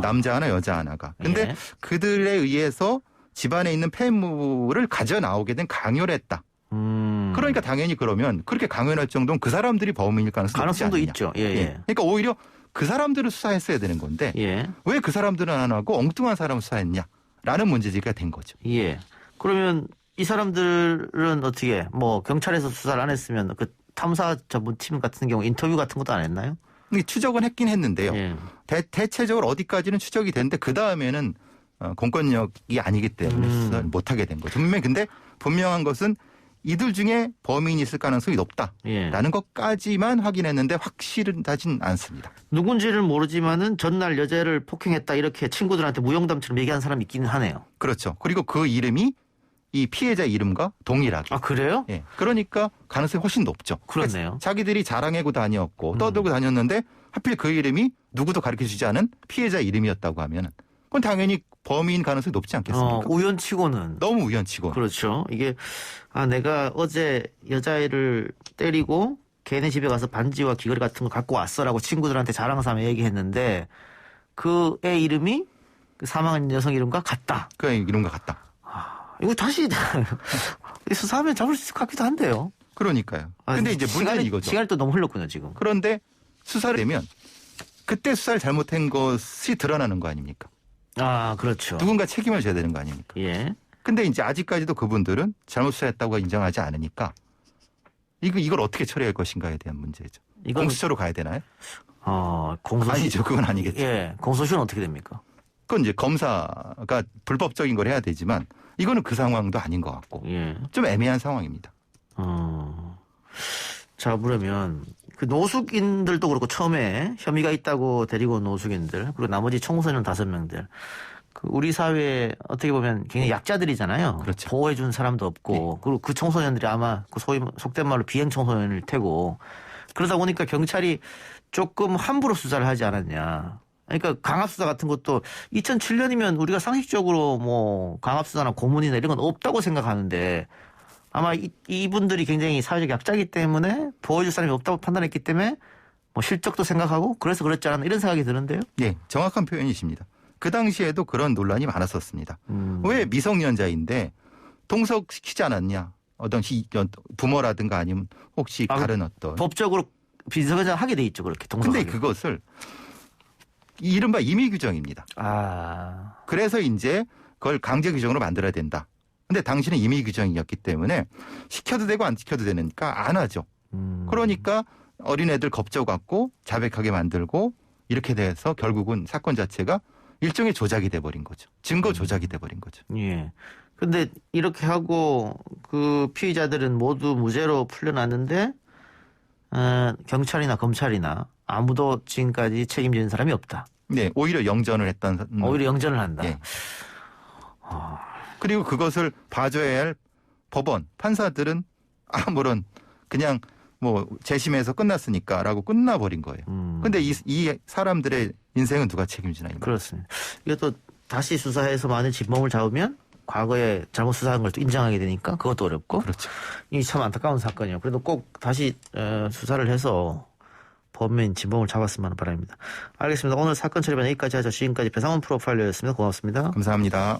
남자 하나 여자 하나가. 근데 예. 그들에 의해서 집안에 있는 폐물을 가져 나오게 된 강요를 했다. 그러니까 당연히 그러면 그렇게 강요할 정도는 그 사람들이 범인일 가능성도 있죠. 예. 그러니까 오히려 그 사람들을 수사했어야 되는 건데 예. 왜 그 사람들은 안 하고 엉뚱한 사람을 수사했냐라는 문제제기가 된 거죠. 예. 그러면 이 사람들은 어떻게 뭐 경찰에서 수사를 안 했으면 그 탐사 전문팀 같은 경우 인터뷰 같은 것도 안 했나요? 추적은 했긴 했는데요. 예. 대체적으로 어디까지는 추적이 됐는데 그 다음에는 공권력이 아니기 때문에 수사를 못하게 된 거죠. 근데 분명한 것은 이들 중에 범인이 있을 가능성이 높다라는 것까지만 확인했는데 확실하진 않습니다. 누군지를 모르지만은 전날 여자를 폭행했다 이렇게 친구들한테 무용담처럼 얘기한 사람이 있기는 하네요. 그렇죠. 그리고 그 이름이 이 피해자 이름과 동일하게. 아 그래요? 예. 그러니까 가능성이 훨씬 높죠. 그렇네요. 그러니까 자기들이 자랑하고 다녔고 떠들고 다녔는데 하필 그 이름이 누구도 가르쳐주지 않은 피해자 이름이었다고 하면은 그건 당연히 범인 가능성이 높지 않겠습니까? 우연치고는. 너무 우연치고. 그렇죠. 이게 내가 어제 여자애를 때리고 걔네 집에 가서 반지와 귀걸이 같은 거 갖고 왔어라고 친구들한테 자랑삼아 얘기했는데 그 애 이름이 그 사망한 여성 이름과 같다. 그 이름과 같다. 이거 다시 수사하면 잡을 수 있을 것 같기도 한데요. 그러니까요. 근데 이제 문제는 이거죠. 시간이 또 너무 흘렀군요, 지금. 그런데 수사를 하면 그때 수사를 잘못한 것이 드러나는 거 아닙니까? 그렇죠. 누군가 책임을 져야 되는 거 아닙니까? 예. 근데 이제 아직까지도 그분들은 잘못 수사했다고 인정하지 않으니까 이걸 어떻게 처리할 것인가에 대한 문제죠. 공수처로 가야 되나요? 아니죠. 그건 아니겠죠. 예. 공소시효는 어떻게 됩니까? 그건 이제 검사가 불법적인 걸 해야 되지만 이거는 그 상황도 아닌 것 같고 좀 애매한 상황입니다. 자, 그러면 그 노숙인들도 그렇고 처음에 혐의가 있다고 데리고 온 노숙인들 그리고 나머지 청소년 5명들 그 우리 사회에 어떻게 보면 굉장히 약자들이잖아요. 그렇죠. 보호해준 사람도 없고 그리고 그 청소년들이 아마 그 소위 속된 말로 비행 청소년일 테고 그러다 보니까 경찰이 조금 함부로 수사를 하지 않았냐. 그러니까 강압수사 같은 것도 2007년이면 우리가 상식적으로 뭐 강압수사나 고문이나 이런 건 없다고 생각하는데 아마 이분들이 굉장히 사회적 약자이기 때문에 보호해줄 사람이 없다고 판단했기 때문에 뭐 실적도 생각하고 그래서 그랬지 않았나 이런 생각이 드는데요. 네, 정확한 표현이십니다. 그 당시에도 그런 논란이 많았었습니다. 왜 미성년자인데 동석시키지 않았냐. 어떤 부모라든가 아니면 혹시 다른 어떤. 법적으로 미성년자 하게 돼 있죠. 그렇게 동석하게. 근데 그것을 이른바 임의 규정입니다. 그래서 이제 그걸 강제 규정으로 만들어야 된다. 근데 당시는 임의 규정이었기 때문에 시켜도 되고 안 시켜도 되니까 안 하죠. 그러니까 어린애들 겁줘갖고 자백하게 만들고 이렇게 돼서 결국은 사건 자체가 일종의 조작이 돼버린 거죠. 증거 조작이 돼버린 거죠. 예. 근데 이렇게 하고 그 피의자들은 모두 무죄로 풀려났는데 경찰이나 검찰이나 아무도 지금까지 책임지는 사람이 없다. 네, 오히려 영전을 했던. 오히려 영전을 한다. 예. 그리고 그것을 봐줘야 할 법원, 판사들은 아무런 그냥 뭐 재심해서 끝났으니까라고 끝나버린 거예요. 근데 이 사람들의 인생은 누가 책임지나. 그렇습니다. 이게 또 다시 수사해서 많은 진범을 잡으면 과거에 잘못 수사한 걸 또 인정하게 되니까 그것도 어렵고. 그렇죠. 이 참 안타까운 사건이에요. 그래도 꼭 다시 수사를 해서 범인 진범을 잡았으면 하는 바람입니다. 알겠습니다. 오늘 사건 처리반 여기까지 하죠. 지금까지 배상훈 프로파일러였습니다. 고맙습니다. 감사합니다.